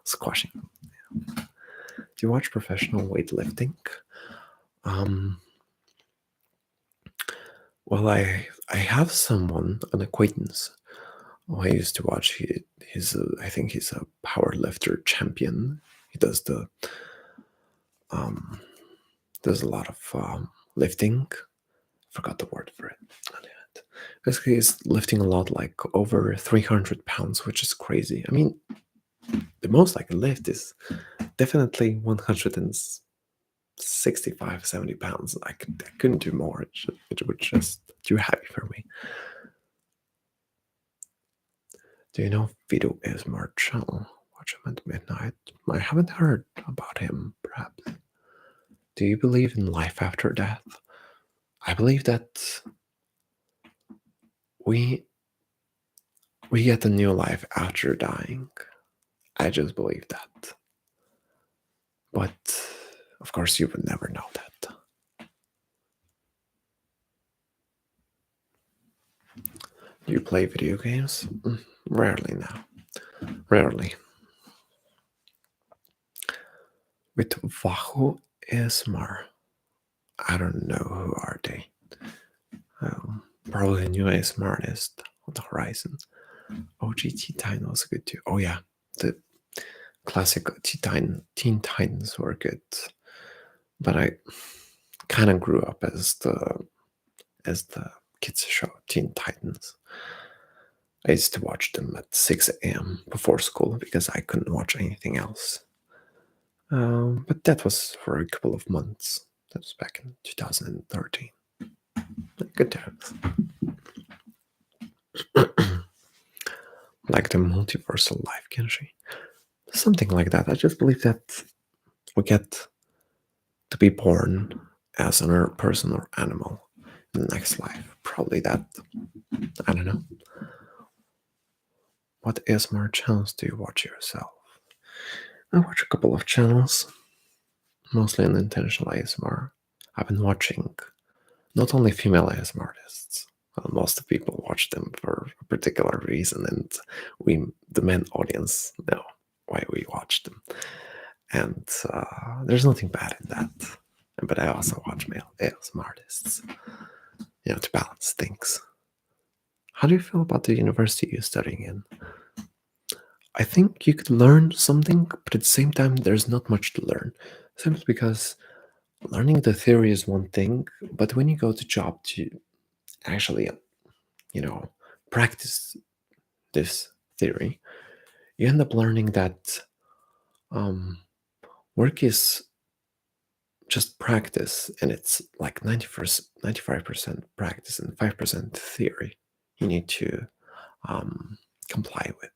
squashing. Do you watch professional weightlifting? Well, I have an acquaintance who I used to watch. I think he's a power lifter champion. He does a lot of lifting. Forgot the word for it. Basically, he's lifting a lot, like over 300 pounds, which is crazy. I mean, the most I can lift is definitely 165, 70 pounds. I couldn't do more. It would just too heavy for me. Do you know Vito ASMR channel? Watch him at midnight. I haven't heard about him, perhaps. Do you believe in life after death? I believe that we get a new life after dying. I just believe that. But of course you would never know that. Do you play video games? Rarely now. Rarely. With Wahoo ASMR. I don't know who are they. Probably a new ASMR artist on the horizon. OG Titan was good too. Oh yeah, the classic Teen Titans were good, but I kind of grew up as the kids show Teen Titans. I used to watch them at 6 a.m. before school because I couldn't watch anything else. But that was for a couple of months. That was back in 2013. Good times. Like the multiversal life, Kenshi. Something like that. I just believe that we get to be born as another person or animal in the next life. Probably that. I don't know. What ASMR channels do you watch yourself? I watch a couple of channels, mostly unintentional ASMR. I've been watching not only female ASMR artists. Most of people watch them for a particular reason, and we, the men audience, know why we watch them. And there's nothing bad in that. But I also watch male ASMR artists, to balance things. How do you feel about the university you're studying in? I think you could learn something, but at the same time, there's not much to learn. Simply because learning the theory is one thing, but when you go to job to actually, practice this theory, you end up learning that um, work is just practice, and it's like 95% practice and 5% theory you need to comply with.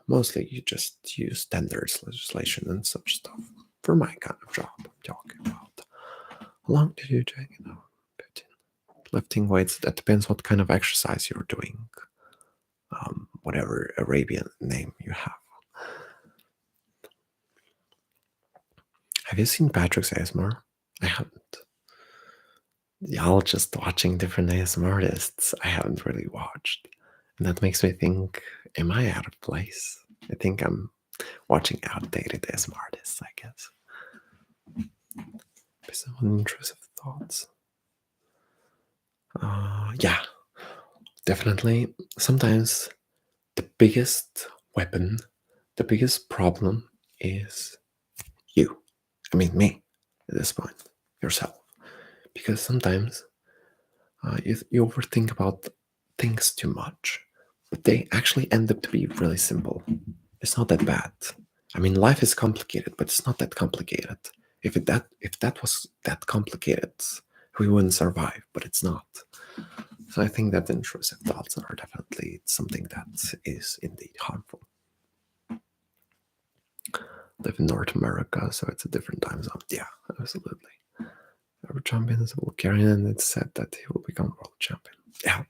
Mostly you just use standards, legislation, and such stuff. For my kind of job, I'm talking about. How long do you do, lifting weights? That depends what kind of exercise you're doing. Whatever Arabian name you have. Have you seen Patrick's ASMR? I haven't. Y'all just watching different ASMR artists I haven't really watched. And that makes me think, am I out of place? I think I'm watching outdated ASMR artists, I guess. Based on intrusive thoughts. Yeah, definitely. Sometimes the biggest weapon, the biggest problem is you. I mean, me at this point, yourself. Because sometimes you overthink about things too much, but they actually end up to be really simple. It's not that bad. I mean, life is complicated, but it's not that complicated. If that was that complicated, we wouldn't survive, but it's not. So I think that intrusive thoughts are definitely something that is indeed harmful. Live in North America, so it's a different time zone. Yeah, absolutely. Our champion is a Bulgarian, and it's said that he will become world champion. Yeah,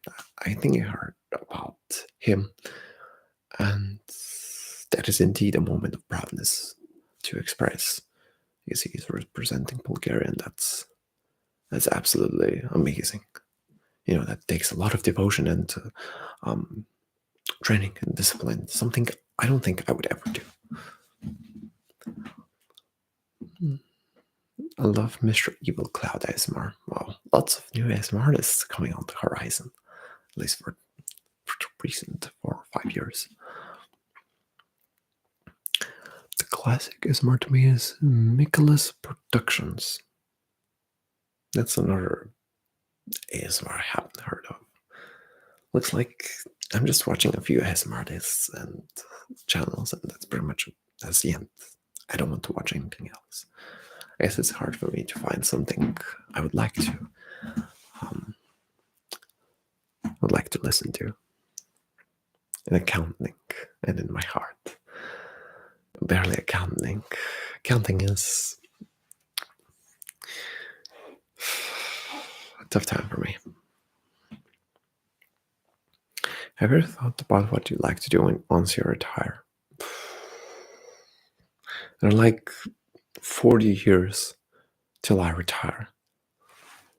I think I heard about him, and that is indeed a moment of proudness to express, because he is representing Bulgaria, and that's absolutely amazing. That takes a lot of devotion and um, training and discipline. Something I don't think I would ever do. I love Mr. Evil Cloud ASMR. Wow, lots of new ASMR artists coming on the horizon, at least for recent 4 or 5 years. The classic ASMR to me is Nicholas Productions. That's another ASMR I haven't heard of. Looks like I'm just watching a few ASMR artists and channels, and that's the end. I don't want to watch anything else. I guess it's hard for me to find something I um, would like to listen to. In accounting and in my heart. Barely accounting. Accounting is a tough time for me. Have you ever thought about what you'd like to do once you retire? There are like 40 years till I retire.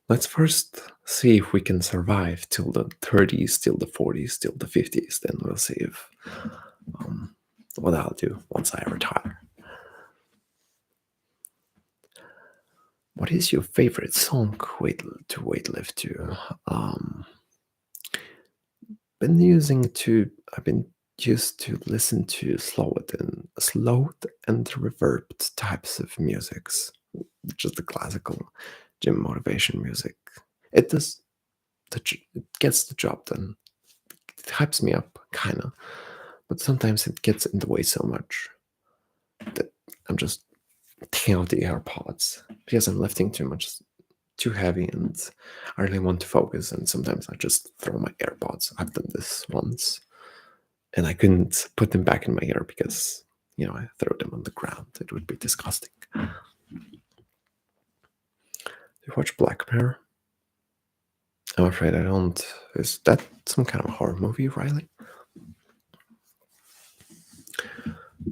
Let's first see if we can survive till the 30s, till the 40s, till the 50s. Then we'll see if what I'll do once I retire. What is your favorite song to weightlift to? I've been used to listen to slowed and reverbed types of musics, just the classical gym motivation music. It does it gets the job done. It hypes me up, kinda, but sometimes it gets in the way so much that I'm just taking out the AirPods because I'm lifting too heavy, and I really want to focus, and sometimes I just throw my AirPods. I've done this once, and I couldn't put them back in my ear because, I throw them on the ground. It would be disgusting. You watch Black Mirror? I'm afraid I don't. Is that some kind of horror movie, Riley?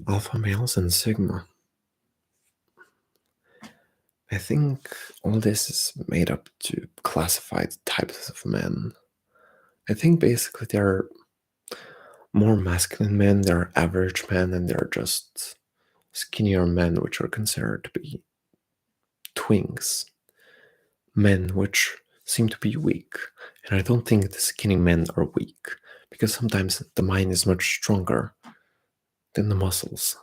Alpha males and Sigma. I think all this is made up to classify the types of men. I think basically there are more masculine men, there are average men, and there are just skinnier men, which are considered to be twinks. Men which seem to be weak. And I don't think the skinny men are weak, because sometimes the mind is much stronger than the muscles.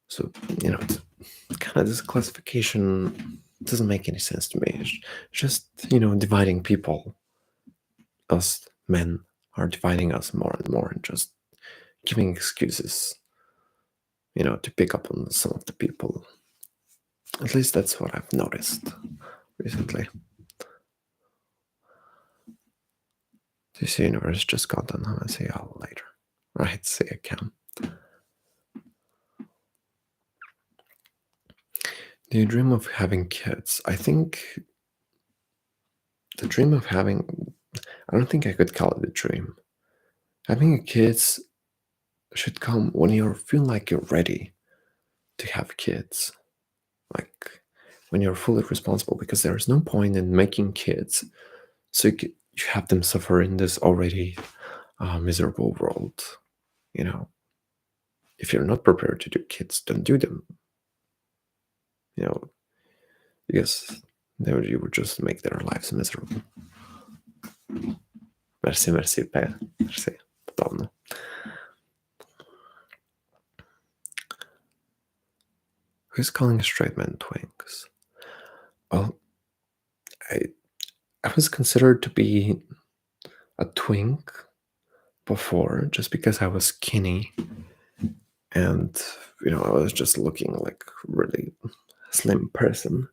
So, it's kind of this classification doesn't make any sense to me. It's just, dividing people. Us men are dividing us more and more and just giving excuses, to pick up on some of the people. At least that's what I've noticed recently. This universe just got done. I'm gonna see y'all later. Right, see you again. Do you dream of having kids? I think the dream of having, I don't think I could call it a dream. Having kids should come when you feel like you're ready to have kids. Like when you're fully responsible, because there's no point in making kids so you have them suffer in this already miserable world. If you're not prepared to do kids, don't do them. Because you would just make their lives miserable. Merci, Père. Merci. Pardon. Who's calling straight men twinks? Well, I was considered to be a twink before just because I was skinny and I was just looking like a really slim person.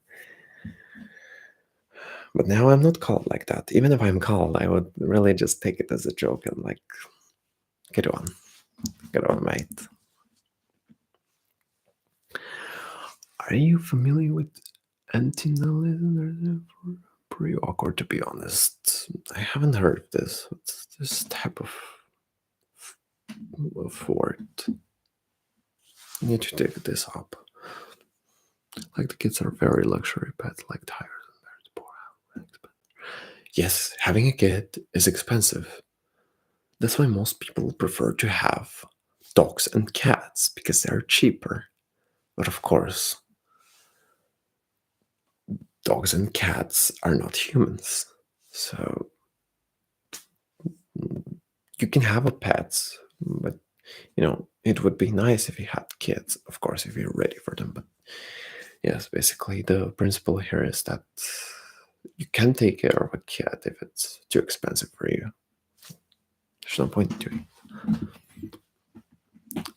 But now I'm not called like that. Even if I'm called, I would really just take it as a joke and like, get on, mate. Are you familiar with antinalism? Pretty awkward, to be honest. I haven't heard of this. What's this type of word? I need to dig this up. Like the kids are very luxury pets, like tires and bears. Yes, having a kid is expensive. That's why most people prefer to have dogs and cats, because they're cheaper. But of course, dogs and cats are not humans. So you can have a pet, but it would be nice if you had kids, of course, if you're ready for them. But yes, basically the principle here is that you can take care of a cat if it's too expensive for you. There's no point in doing it.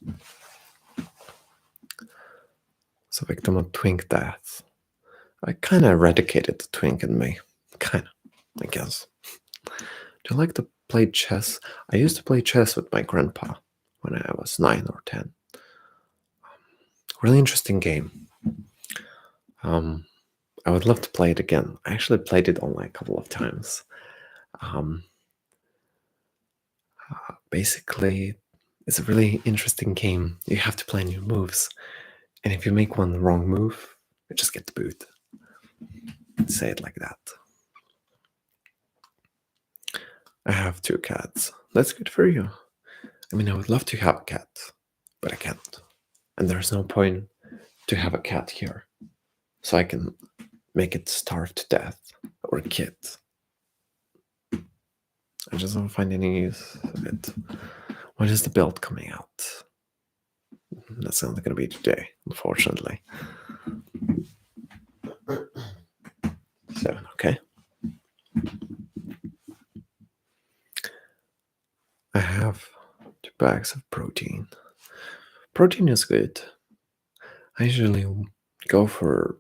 So, victim of twink death. I kind of eradicated the twink in me. Kind of, I guess. Do you like to play chess? I used to play chess with my grandpa when I was 9 or 10. Really interesting game. I would love to play it again. I actually played it online a couple of times. Basically, it's a really interesting game. You have to plan your moves. And if you make one wrong move, you just get the boot. Say it like that. I have 2 cats. That's good for you. I mean, I would love to have a cat, but I can't. And there's no point to have a cat here. So I can make it starve to death or kill it. I just don't find any use of it. When is the build coming out? That's not going to be today, unfortunately. 7, okay. I have 2 bags of protein. Protein is good. I usually go for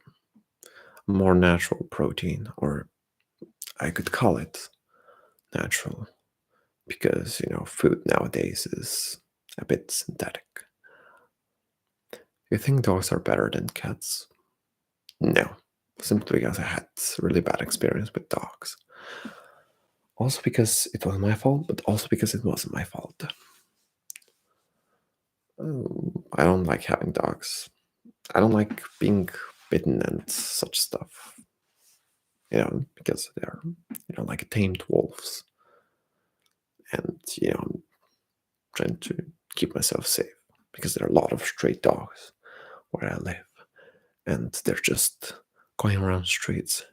more natural protein, or I could call it natural, because food nowadays is a bit synthetic. You think dogs are better than cats? No, simply because I had really bad experience with dogs. Also because it was my fault, but also because it wasn't my fault. I don't like having dogs. I don't like being bitten and such stuff. Because they're like tamed wolves, and I'm trying to keep myself safe because there are a lot of stray dogs where I live, and they're just going around streets.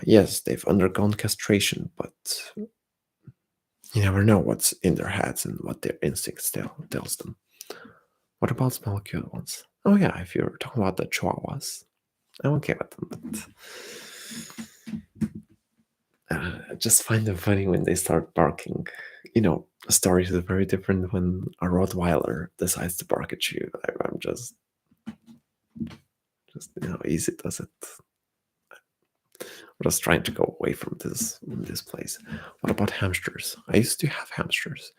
Yes, they've undergone castration, but you never know what's in their heads and what their instincts tells them. What about small cute ones? Oh yeah, if you're talking about the chihuahuas, I'm okay with them, but I just find them funny when they start barking. A story is very different when a Rottweiler decides to bark at you. I'm just easy does it. I'm just trying to go away from this place. What about hamsters? I used to have hamsters,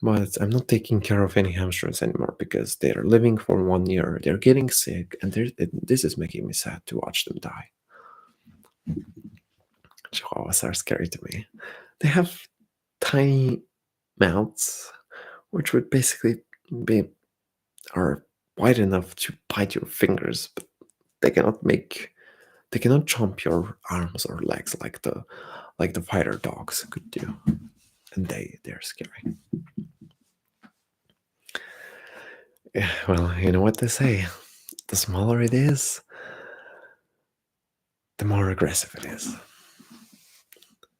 but I'm not taking care of any hamsters anymore because they're living for 1 year. They're getting sick, and this is making me sad to watch them die. Chihuahuas are scary to me. They have tiny mouths, which would basically be are wide enough to bite your fingers, but they cannot chomp your arms or legs like the fighter dogs could do, and they're scary. Yeah, well, you know what they say: the smaller it is, the more aggressive it is.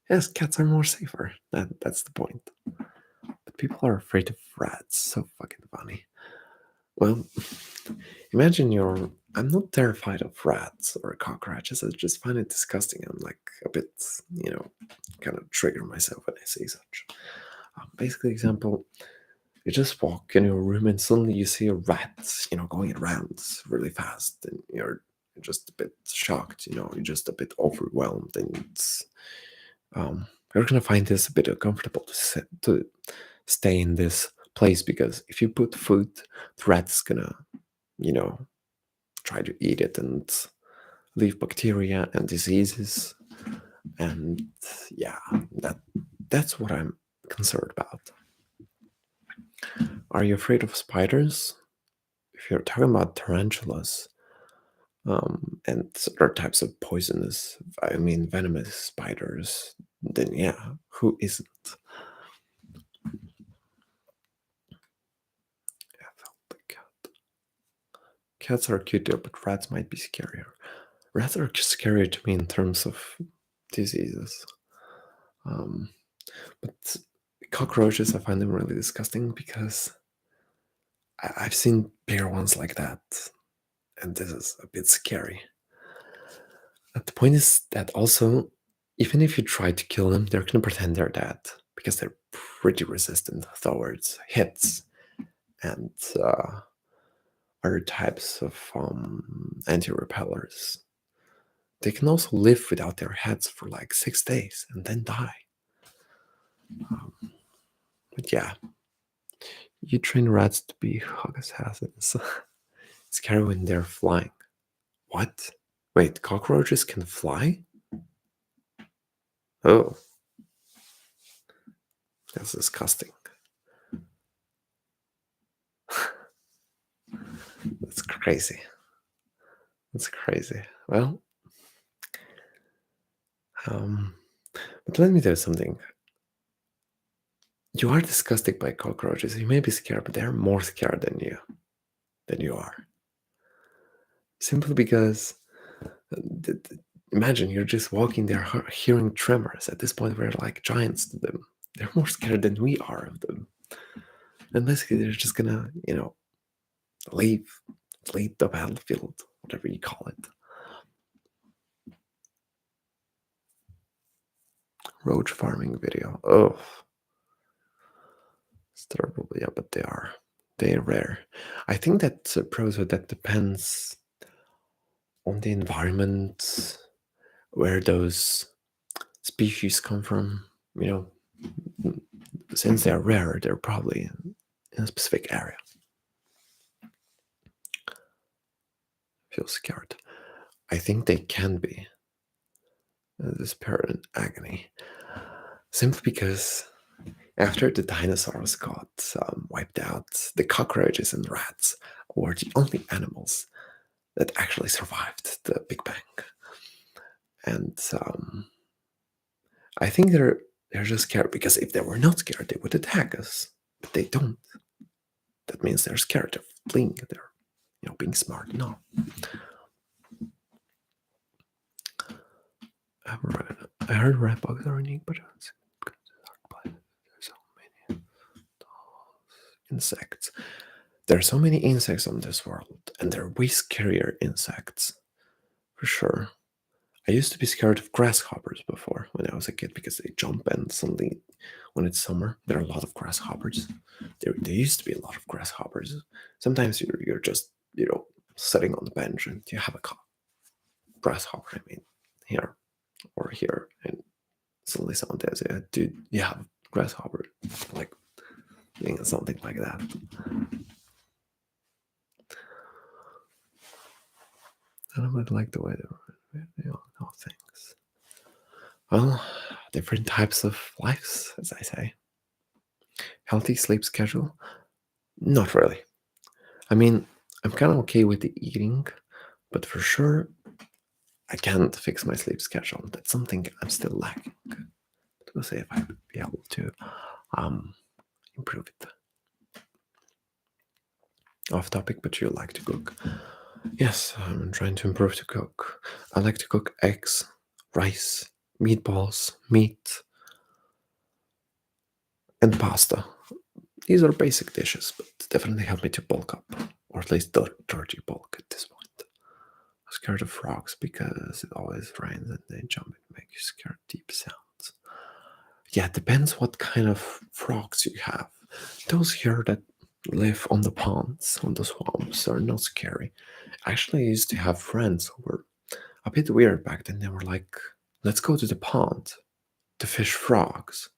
Yes, cats are more safer. That's the point. But people are afraid of rats. So fucking funny. Well, imagine you're. I'm not terrified of rats or cockroaches. I just find it disgusting. I'm like a bit, kind of trigger myself when I see such. Basically, example: you just walk in your room and suddenly you see a rat, going around really fast, and you're just a bit shocked. You're just a bit overwhelmed, and you're gonna find this a bit uncomfortable to stay in this place because if you put food, the rat's gonna, you know, try to eat it and leave bacteria and diseases, and yeah, that's what I'm concerned about. Are you afraid of spiders? If you're talking about tarantulas, and other types of poisonous, I mean venomous spiders, then yeah, who isn't? I felt the cat. Cats are cuter, but rats might be scarier. Rats are scarier to me in terms of diseases. Um, but cockroaches, I find them really disgusting because I've seen bigger ones like that, and this is a bit scary. But the point is that also, even if you try to kill them, they're gonna pretend they're dead because they're pretty resistant towards hits and other types of anti-repellers. They can also live without their heads for like 6 days and then die. Um, but yeah, you train rats to be hug assassins. It's scary when they're flying. What? Wait, cockroaches can fly? Oh, that's disgusting. That's crazy. That's crazy. Well, um, but let me tell you something. You are disgusted by cockroaches. You may be scared, but they're more scared than you are. Simply because, imagine you're just walking there, hearing tremors. At this point, we're like giants to them. They're more scared than we are of them. And basically, they're just gonna, leave, leave the battlefield, whatever you call it. Roach farming video. Oh, it's terrible. Yeah, but they're rare. I think that that depends on the environment where those species come from. Since they're rare, they're probably in a specific area. I feel scared. I think they can be despair and agony. Simply because after the dinosaurs got wiped out, the cockroaches and rats were the only animals that actually survived the Big Bang. And I think they're just scared because if they were not scared, they would attack us. But they don't. That means they're scared. They're fleeing. They're being smart. No. I heard rat bugs are unique, but there's so many insects. There are so many insects on this world, and they're way scarier insects, for sure. I used to be scared of grasshoppers before when I was a kid because they jump and suddenly, when it's summer, there are a lot of grasshoppers. There used to be a lot of grasshoppers. Sometimes you're just, sitting on the bench and you have a grasshopper, here or here, and suddenly someone tells you, dude, you have a grasshopper. Like, something like that. And I would like the way they all know things. Well, different types of lives, as I say. Healthy sleep schedule? Not really. I'm kind of okay with the eating, but for sure, I can't fix my sleep schedule. That's something I'm still lacking. To say if I would be able to improve it. Off topic, but you like to cook. Yes, I'm trying to improve to cook. I like to cook eggs, rice, meatballs, meat, and pasta. These are basic dishes, but definitely help me to bulk up, or at least dirty bulk at this point. I'm scared of frogs because it always rains and they jump and make you scared deep sounds. Yeah, it depends what kind of frogs you have. Those here that live on the ponds, on the swamps, are not scary. Actually, I used to have friends who were a bit weird back then. They were like, let's go to the pond to fish frogs.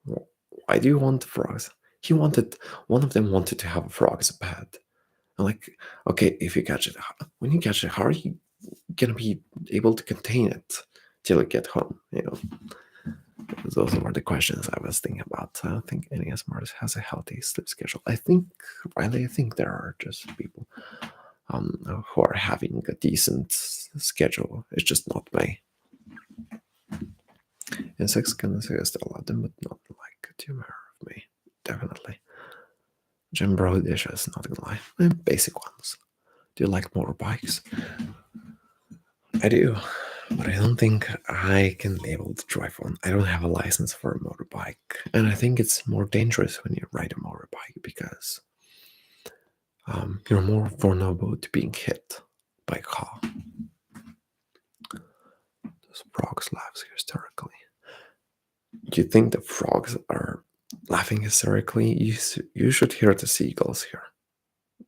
Why do you want frogs? One of them wanted to have a frog as a pet. I'm like, okay, if you catch it, when you catch it, how are you gonna be able to contain it till you get home? Those were the questions I was thinking about. I don't think any SMART has a healthy sleep schedule. I think there are just people who are having a decent schedule. It's just not me. Insects can suggest a lot, but not like a tumor of me. Definitely. Jim Bro dishes, not gonna lie. Basic ones. Do you like motorbikes? I do, but I don't think I can be able to drive one. I don't have a license for a motorbike, and I think it's more dangerous when you ride a motorbike because you're more vulnerable to being hit by a car. Those frogs laugh hysterically. Do you think the frogs are laughing hysterically? You should hear the seagulls here.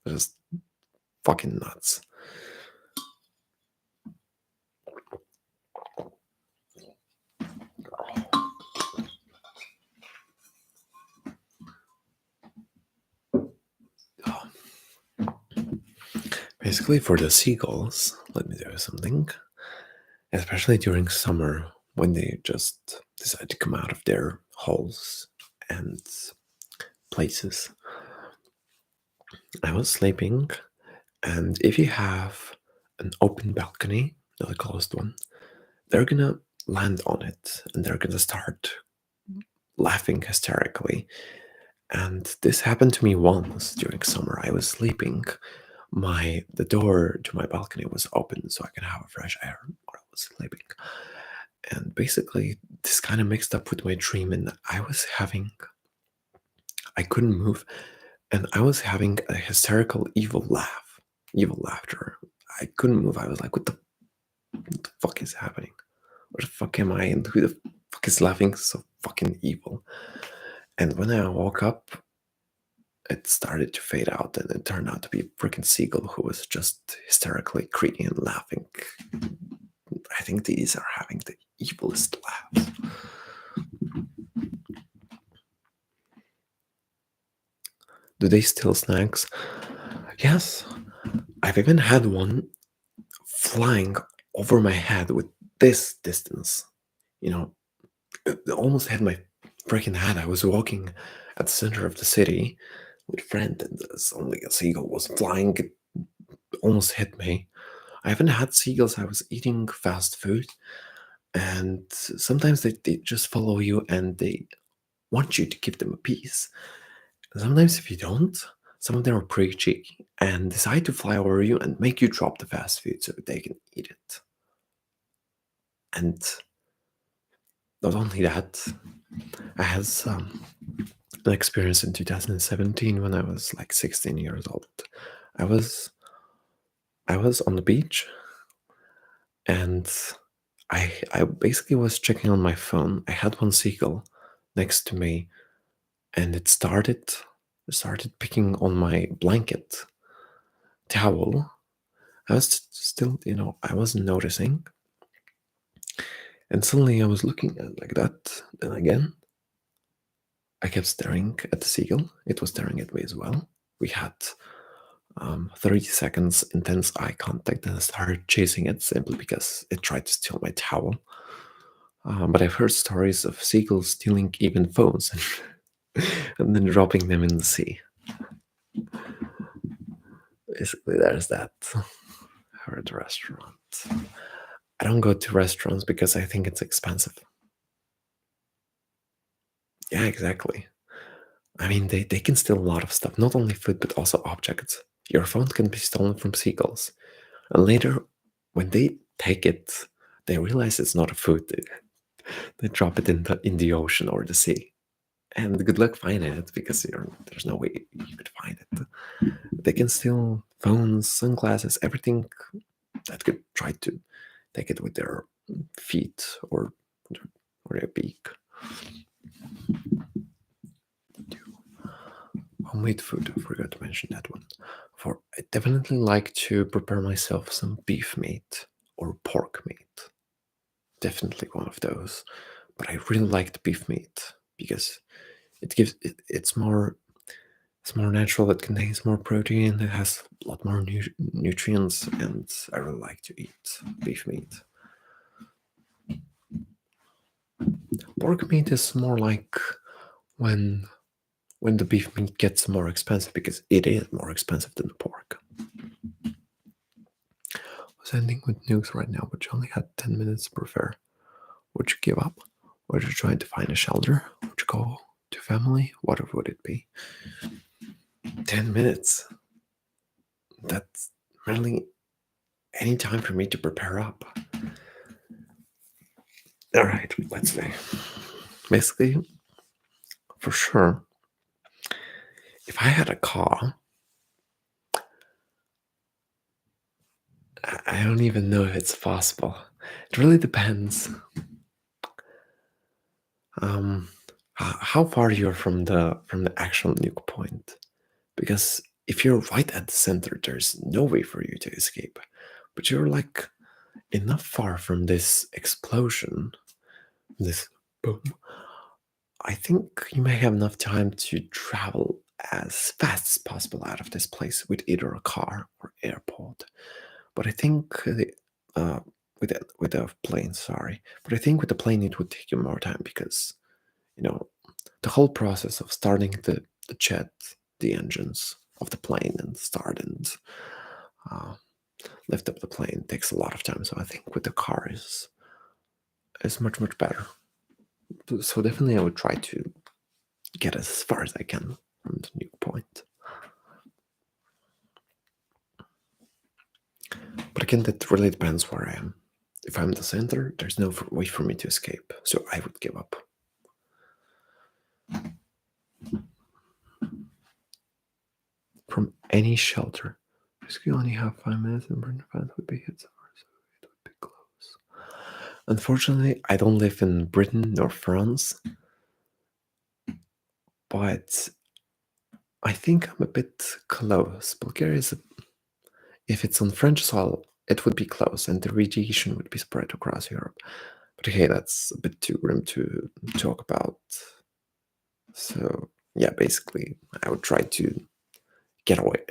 They're just fucking nuts. Basically, for the seagulls, let me do something. Especially during summer, when they just decide to come out of their holes and places. I was sleeping, and if you have an open balcony, not a closed one, they're gonna land on it and they're gonna start laughing hysterically. And this happened to me once during summer. I was sleeping. The door to my balcony was open so I could have a fresh air while I was sleeping. And basically, this kind of mixed up with my dream, and I couldn't move, and I was having a hysterical, evil laughter. I couldn't move. I was like, what the fuck is happening? Where the fuck am I? And who the fuck is laughing so fucking evil? And when I woke up, it started to fade out, and it turned out to be a freaking seagull who was just hysterically greedy and laughing. I think these are having the evilest laughs. Do they steal snacks? Yes. I've even had one flying over my head with this distance. You know, it almost hit my freaking head. I was walking at the center of the city with a friend, and suddenly a seagull was flying. It almost hit me. I haven't had seagulls. I was eating fast food, and sometimes they just follow you and they want you to give them a piece. Sometimes, if you don't, some of them are pretty cheeky and decide to fly over you and make you drop the fast food so they can eat it. And not only that, I had an experience in 2017 when I was like 16 years old. I was I was on the beach, and I basically was checking on my phone. I had one seagull next to me, and it started picking on my blanket towel. I was still, I wasn't noticing, and suddenly I was looking at it like that. Then again, I kept staring at the seagull. It was staring at me as well. We had 30 seconds intense eye contact, and I started chasing it simply because it tried to steal my towel. But I've heard stories of seagulls stealing even phones and then dropping them in the sea. Basically, there's that. Or at a restaurant. I don't go to restaurants because I think it's expensive. Yeah, exactly. I mean, they can steal a lot of stuff, not only food, but also objects. Your phone can be stolen from seagulls. And later, when they take it, they realize it's not a food. They drop it in the ocean or the sea. And good luck finding it because there's no way you could find it. They can steal phones, sunglasses, everything that could try to take it with their feet or their beak. Homemade food, I forgot to mention that one. For I definitely like to prepare myself some beef meat or pork meat. Definitely one of those. But I really like the beef meat because it's more natural. It contains more protein. It has a lot more nutrients, and I really like to eat beef meat. Pork meat is more like when the beef meat gets more expensive because it is more expensive than the pork. I was ending with news right now, but you only had 10 minutes to prepare. Would you give up? Would you try to find a shelter? Would you go to family? What would it be? 10 minutes. That's really any time for me to prepare up. All right, let's see. Basically, for sure, if I had a car, I don't even know if it's possible. It really depends. Um, how far you're from the actual nuke point, because if you're right at the center, there's no way for you to escape. But you're like enough far from this explosion, this boom. I think you may have enough time to travel as fast as possible out of this place with either a car or airport. But I think uh, with a plane, sorry. But I think with the plane it would take you more time because you know the whole process of starting the jet, the engines of the plane, and start and uh, lift up the plane takes a lot of time. So I think with the car is much better. So definitely I would try to get as far as I can from the nuke point. But again, that really depends where I am. If I'm the center, there's no way for me to escape, so I would give up. From any shelter. Basically, only have 5 minutes and burn fans would be hit somewhere, so it would be close. Unfortunately, I don't live in Britain nor France, but I think I'm a bit close. Bulgaria is, if it's on French soil, it would be close, and the radiation would be spread across Europe. But okay, that's a bit too grim to talk about. So yeah, basically, I would try to get away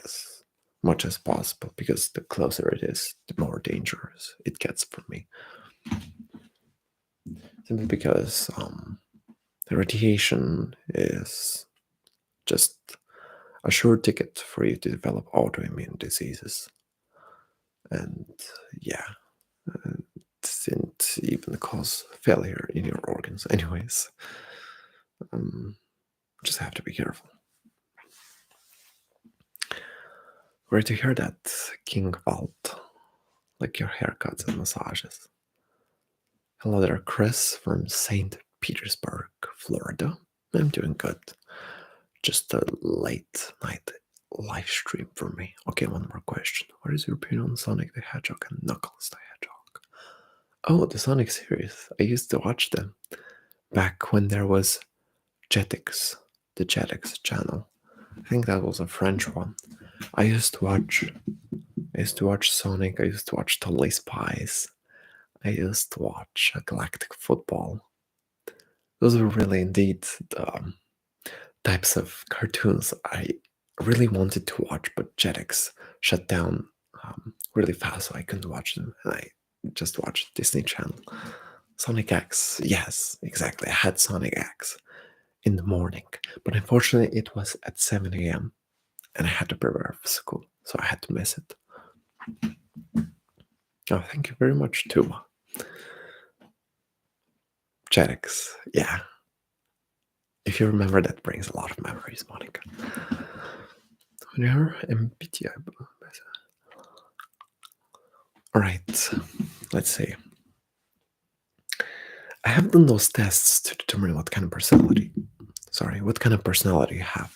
much as possible, because the closer it is, the more dangerous it gets for me. Simply because the radiation is just a sure ticket for you to develop autoimmune diseases. And yeah, didn't even cause failure in your organs. Anyways, just have to be careful. Great to hear that, King Walt. Like your haircuts and massages. Hello there, Chris from St. Petersburg, Florida. I'm doing good. Just a late night live stream for me. Okay, one more question. What is your opinion on Sonic the Hedgehog and Knuckles the Hedgehog? Oh, the Sonic series. I used to watch them back when there was Jetix, the Jetix channel. I think that was a French one. I used to watch Sonic. I used to watch Totally Spies. I used to watch Galactic Football. Those were really indeed the types of cartoons I really wanted to watch, but Jetix shut down really fast, so I couldn't watch them, and I just watched Disney Channel. Sonic X, yes, exactly. I had Sonic X in the morning, but unfortunately it was at 7 a.m. and I had to prepare for school, so I had to miss it. Oh, thank you very much, too. Jetix, yeah. If you remember, that brings a lot of memories, Monica. Alright, let's see. I have done those tests to determine what kind of personality you have.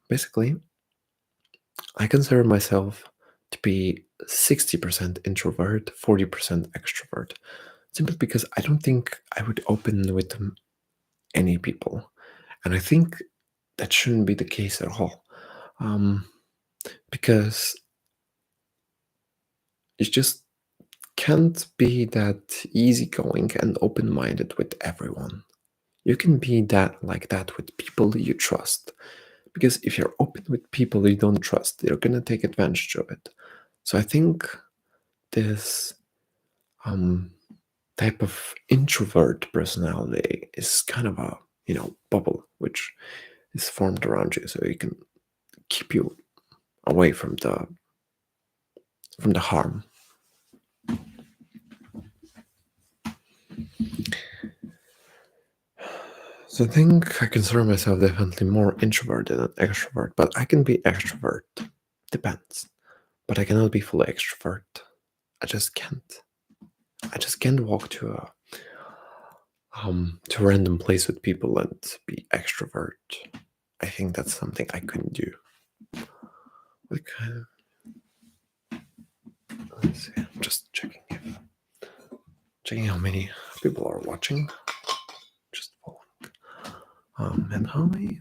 Basically, I consider myself to be 60% introvert, 40% extrovert, simply because I don't think I would open with any people. And I think that shouldn't be the case at all. Because you just can't be that easygoing and open-minded with everyone. You can be like that with people you trust. Because if you're open with people you don't trust, they're gonna take advantage of it. So I think this type of introvert personality is kind of a bubble which is formed around you, so it can keep you away from the harm. So I think I consider myself definitely more introverted than extrovert, but I can be extrovert. Depends. But I cannot be fully extrovert. I just can't. I just can't walk to a random place with people and be extrovert. I think that's something I couldn't do. What kind of let's see, I'm just checking how many people are watching. Just following. And how many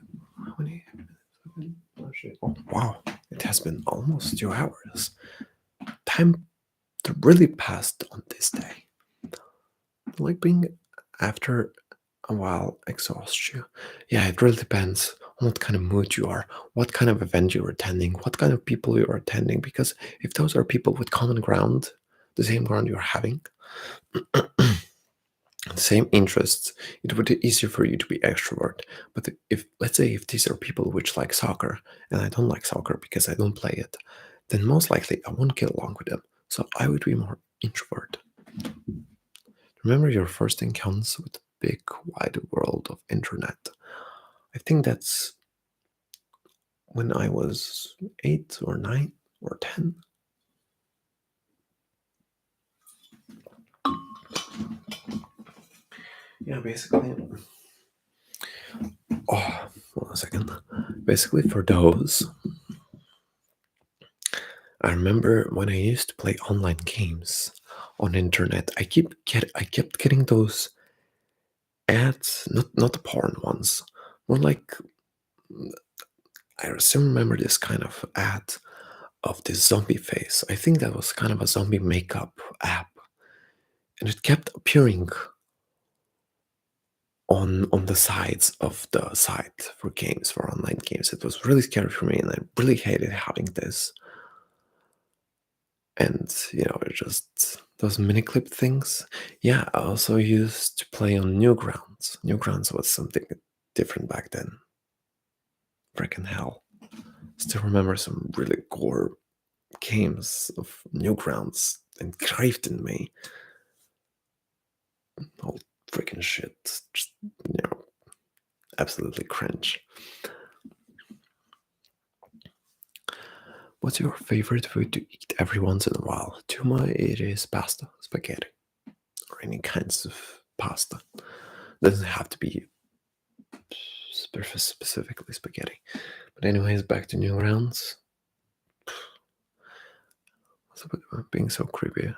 oh wow, it has been almost 2 hours. Time really passed on this day. Like being after a while exhausts you. Yeah, it really depends on what kind of mood you are, what kind of event you're attending, what kind of people you're attending. Because if those are people with common ground, the same ground you're having, the same interests, it would be easier for you to be extrovert. But if, let's say, if these are people which like soccer, and I don't like soccer because I don't play it, then most likely I won't get along with them. So I would be more introvert. Remember your first encounters with the big wide world of internet? I think that's when I was 8 or 9 or 10. Yeah, basically. Oh, hold on a second. Basically, for those, I remember when I used to play online games on internet. I kept getting those ads, not the porn ones, more like I still remember this kind of ad of this zombie face. I think that was kind of a zombie makeup app, and it kept appearing on the sides of the site for games, for online games. It was really scary for me, and I really hated having this. And it just those mini clip things. Yeah, I also used to play on Newgrounds. Newgrounds was something different back then. Freaking hell. Still remember some really gore games of Newgrounds engraved in me. All freaking shit. Just, absolutely cringe. What's your favorite food to eat every once in a while? To my, it is pasta, spaghetti, or any kinds of pasta. Doesn't have to be specifically spaghetti. But anyways, back to new rounds. What's up with being so creepy?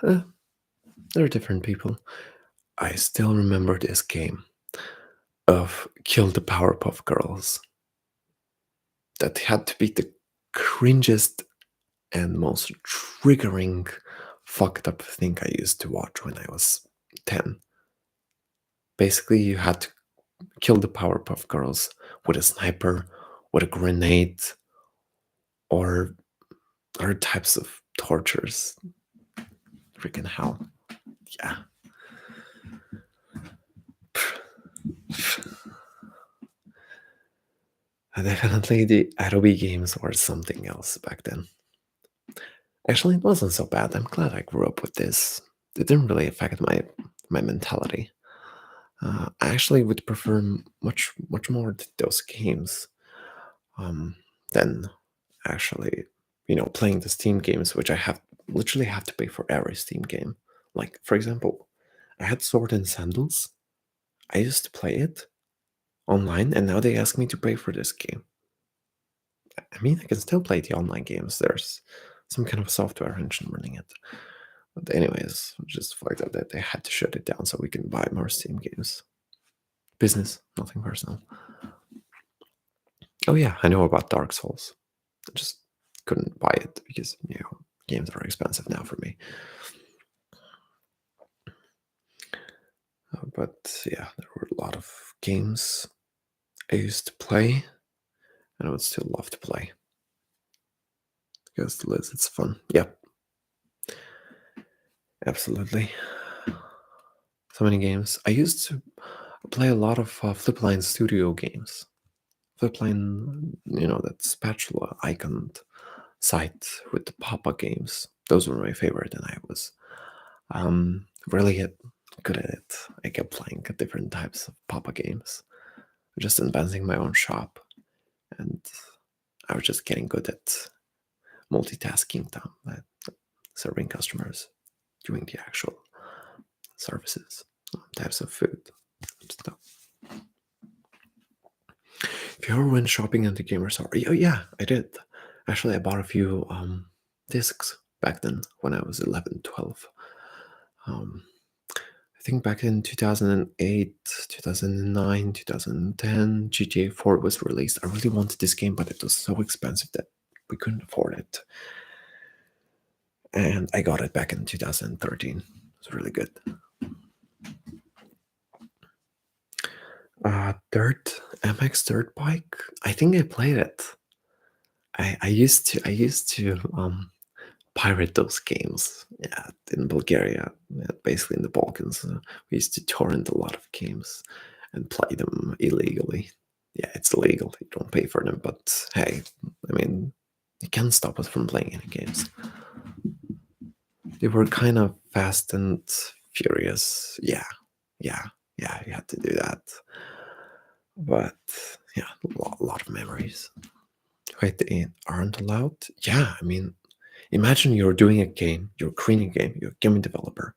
They're different people. I still remember this game of Kill the Powerpuff Girls. That had to be the cringest and most triggering fucked up thing I used to watch when I was 10. Basically, you had to kill the Powerpuff Girls with a sniper, with a grenade, or other types of tortures. Freaking hell. Yeah. Definitely the Adobe games were something else back then. Actually, it wasn't so bad. I'm glad I grew up with this. It didn't really affect my mentality. I actually would prefer much more those games than actually, playing the Steam games, which I literally have to pay for every Steam game. Like, for example, I had Sword and Sandals. I used to play it online, and now they ask me to pay for this game. I mean, I can still play the online games. There's some kind of software engine running it. But anyways, just fucked up that they had to shut it down so we can buy more Steam games. Business, nothing personal. Oh yeah, I know about Dark Souls. I just couldn't buy it because games are expensive now for me. But yeah, there were a lot of games I used to play, and I would still love to play because it's fun. Yep, absolutely. So many games. I used to play a lot of Flipline Studio games. Flipline, that spatula iconed site with the Papa games. Those were my favorite, and I was really good at it. I kept playing different types of Papa games, just advancing my own shop, and I was just getting good at multitasking them, serving customers, doing the actual services, types of food stuff. If you ever went shopping at the gamer store, oh yeah, I did. Actually, I bought a few discs back then when I was 11, 12. I think back in 2008, 2009, 2010, GTA 4 was released. I really wanted this game, but it was so expensive that we couldn't afford it. And I got it back in 2013. It was really good. MX Dirt Bike. I think I played it. I used to pirate those games. Yeah, in Bulgaria, basically in the Balkans, we used to torrent a lot of games and play them illegally. Yeah, it's illegal. You don't pay for them, but hey, I mean, you can't stop us from playing any games. They were kind of fast and furious. Yeah, you had to do that. But yeah, a lot of memories. Wait, they aren't allowed? Yeah, I mean, imagine you're doing a game, you're creating a game, you're a game developer,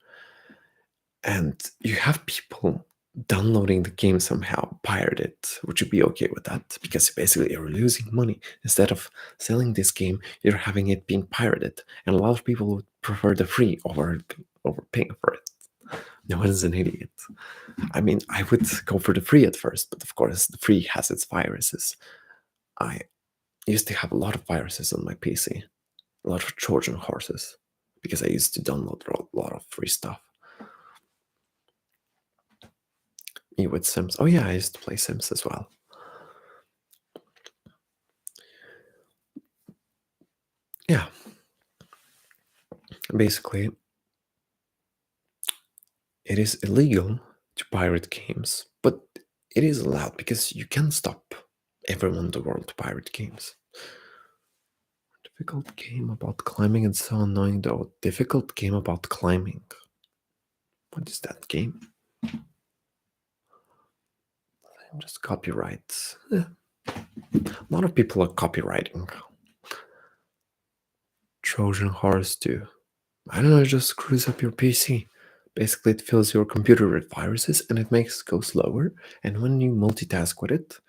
and you have people downloading the game somehow, pirate it. Would you be okay with that? Because basically you're losing money. Instead of selling this game, you're having it being pirated. And a lot of people would prefer the free over paying for it. No one is an idiot. I mean, I would go for the free at first, but of course the free has its viruses. I used to have a lot of viruses on my PC, a lot of Trojan horses, because I used to download a lot of free stuff. you with Sims. Oh yeah, I used to play Sims as well. Yeah, basically, it is illegal to pirate games, but it is allowed because you can stop everyone in the world to pirate games. Difficult game about climbing and so annoying though. Difficult game about climbing. What is that game? Just copyrights. A lot of people are copywriting. Trojan horse too. I don't know, it just screws up your PC. Basically, it fills your computer with viruses and it makes it go slower. And when you multitask with it,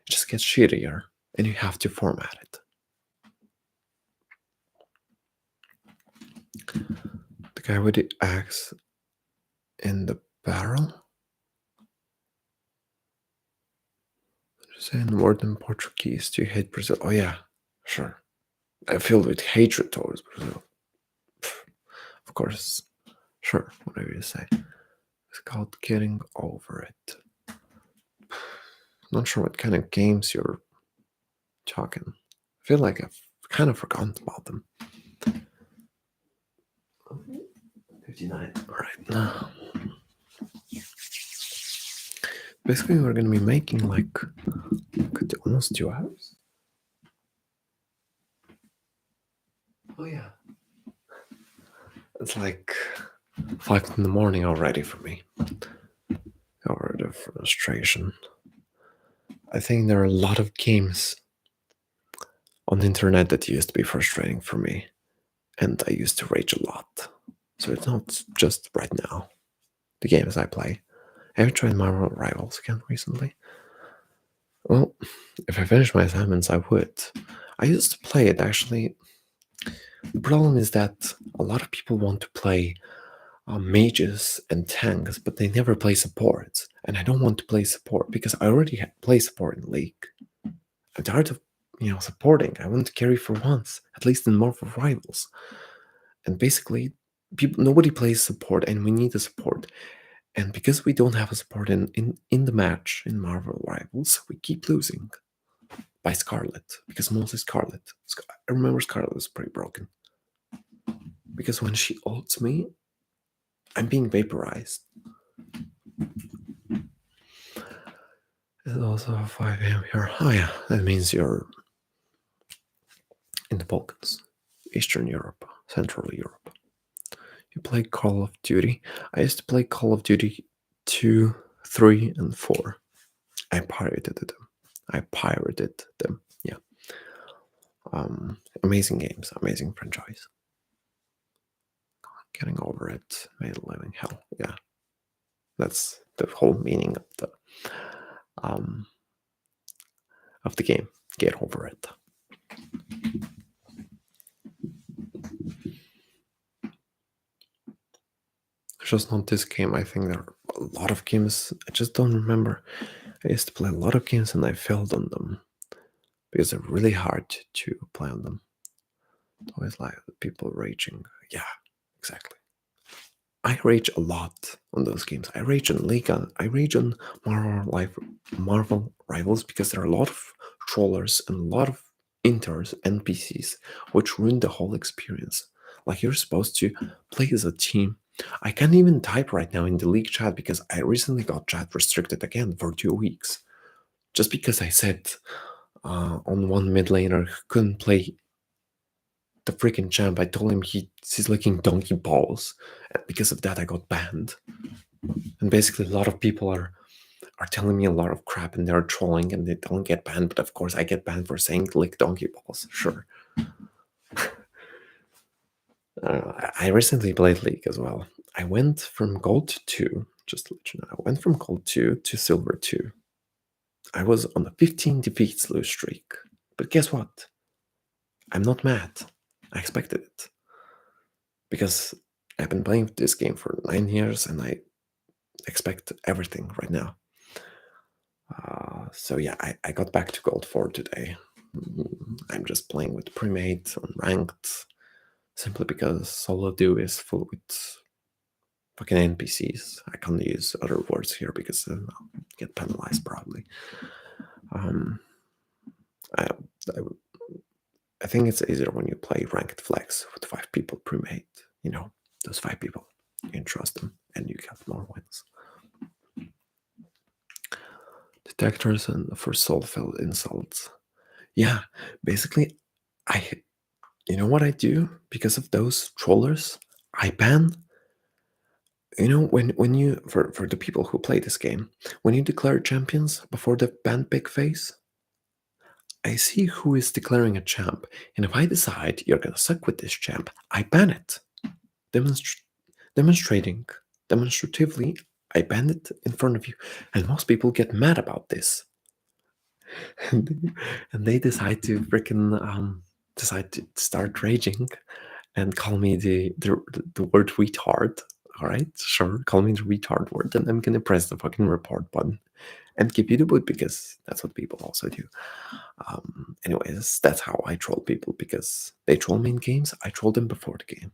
it just gets shittier and you have to format it. The guy with the axe in the barrel? Say in word in Portuguese, do you hate Brazil? Oh yeah, sure. I'm filled with hatred towards Brazil. Of course, sure, whatever you say. It's called getting over it. Not sure what kind of games you're talking. I feel like I've kind of forgotten about them. 59. Alright, now. Basically, we're gonna be making like almost 2 hours. Oh, yeah. It's like 5 in the morning already for me. Over the frustration. I think there are a lot of games on the internet that used to be frustrating for me. And I used to rage a lot. So it's not just right now. The games I play. Have you tried Marvel Rivals again recently? Well, if I finish my assignments, I would. I used to play it actually. The problem is that a lot of people want to play mages and tanks, but they never play supports. And I don't want to play support because I already play support in League. I'm tired of supporting. I want to carry for once, at least in Marvel Rivals. And basically, nobody plays support, and we need a support. And because we don't have a support in the match in Marvel Rivals, we keep losing by Scarlet, because mostly Scarlet. I remember Scarlet was pretty broken. Because when she ults me, I'm being vaporized. It's also 5 a.m. here. Oh yeah, that means you're in the Balkans, Eastern Europe, Central Europe. You play Call of Duty. I used to play Call of Duty 2, 3, and 4. I pirated them. Yeah. Amazing games, amazing franchise. Getting over it, made a living hell. Yeah. That's the whole meaning of the game. Get over it. It's just not this game. I think there are a lot of games. I just don't remember. I used to play a lot of games and I failed on them because they're really hard to play on them. Always like people raging. Yeah, exactly. I rage a lot on those games. I rage on League. I rage on Marvel Rivals because there are a lot of trollers and a lot of inters, NPCs, which ruin the whole experience. Like you're supposed to play as a team. I can't even type right now in the League chat because I recently got chat restricted again for 2 weeks. Just because I said on one mid laner who couldn't play the freaking champ, I told him he's licking donkey balls. And because of that, I got banned. And basically, a lot of people are telling me a lot of crap and they're trolling and they don't get banned. But of course, I get banned for saying lick donkey balls. Sure. I recently played League as well. I went from gold 2, just to let you know, I went from gold 2 to silver 2. I was on a 15 defeats lose streak. But guess what? I'm not mad. I expected it. Because I've been playing this game for 9 years and I expect everything right now. So yeah, I got back to gold 4 today. I'm just playing with premade on ranked simply because solo duo is full with fucking NPCs. I can't use other words here because I'll get penalized probably. Um, I, I, I think it's easier when you play ranked flags with 5 people pre-made. You know, those 5 people, you can trust them and you get more wins. Detectors and for soul-filled insults. Yeah, basically, you know what I do because of those trollers? I ban. You know, when you for the people who play this game, when you declare champions before the ban pick phase, I see who is declaring a champ, and if I decide you're gonna suck with this champ, I ban it. Demonstratively, I ban it in front of you, and most people get mad about this, and they decide to freaking decide to start raging and call me the word retard. All right, sure, call me the retard word, and I'm gonna press the fucking report button and give you the boot because that's what people also do. Anyways, that's how I troll people because they troll me in games. I troll them before the game,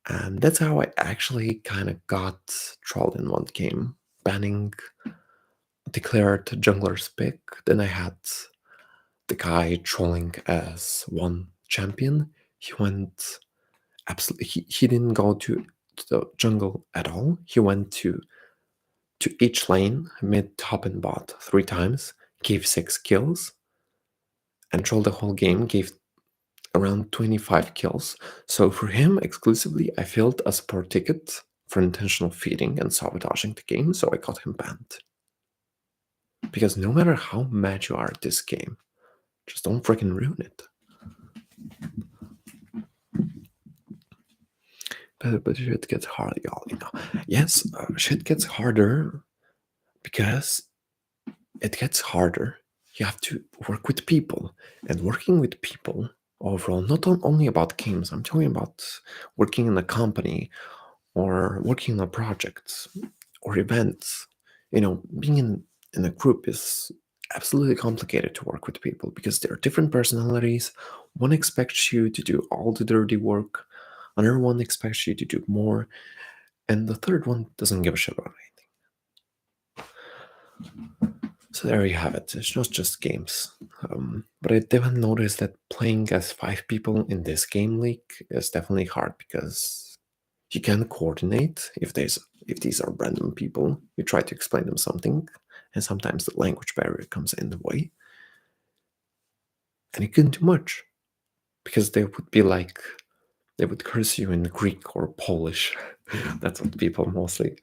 and that's how I actually kind of got trolled in one game, banning declared jungler's pick. Then I had the guy trolling as one champion. He went absolutely. He didn't go to the jungle at all. He went to each lane, mid, top, and bot 3 times. Gave 6 kills and trolled the whole game. Gave around 25 kills. So for him exclusively, I filled a support ticket for intentional feeding and sabotaging the game. So I got him banned. Because no matter how mad you are at this game, just don't freaking ruin it. But shit gets hard, y'all. You know, yes, shit gets harder because it gets harder. You have to work with people, and working with people overall, not only about games. I'm talking about working in a company or working on projects or events. You know, being in a group is absolutely complicated to work with people because there are different personalities. One expects you to do all the dirty work, another one expects you to do more, and the third one doesn't give a shit about anything. So there you have it. It's not just games. But I definitely noticed that playing as 5 people in this game league is definitely hard because you can coordinate if these are random people. You try to explain them something, and sometimes the language barrier comes in the way, and you couldn't do much because they would curse you in Greek or Polish. That's what people mostly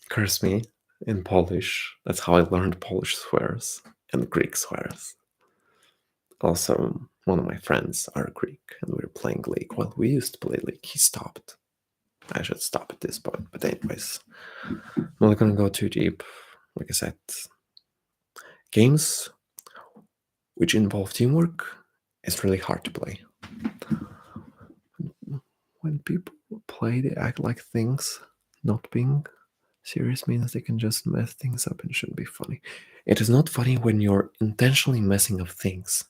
curse me in Polish. That's how I learned Polish swears and Greek swears. Also, one of my friends are Greek, and we were playing League. Well, we used to play League. He stopped. I should stop at this point. But anyways, I'm not gonna go too deep. Like I said, games which involve teamwork is really hard to play. When people play, they act like things not being serious means they can just mess things up and shouldn't be funny. It is not funny when you're intentionally messing up things.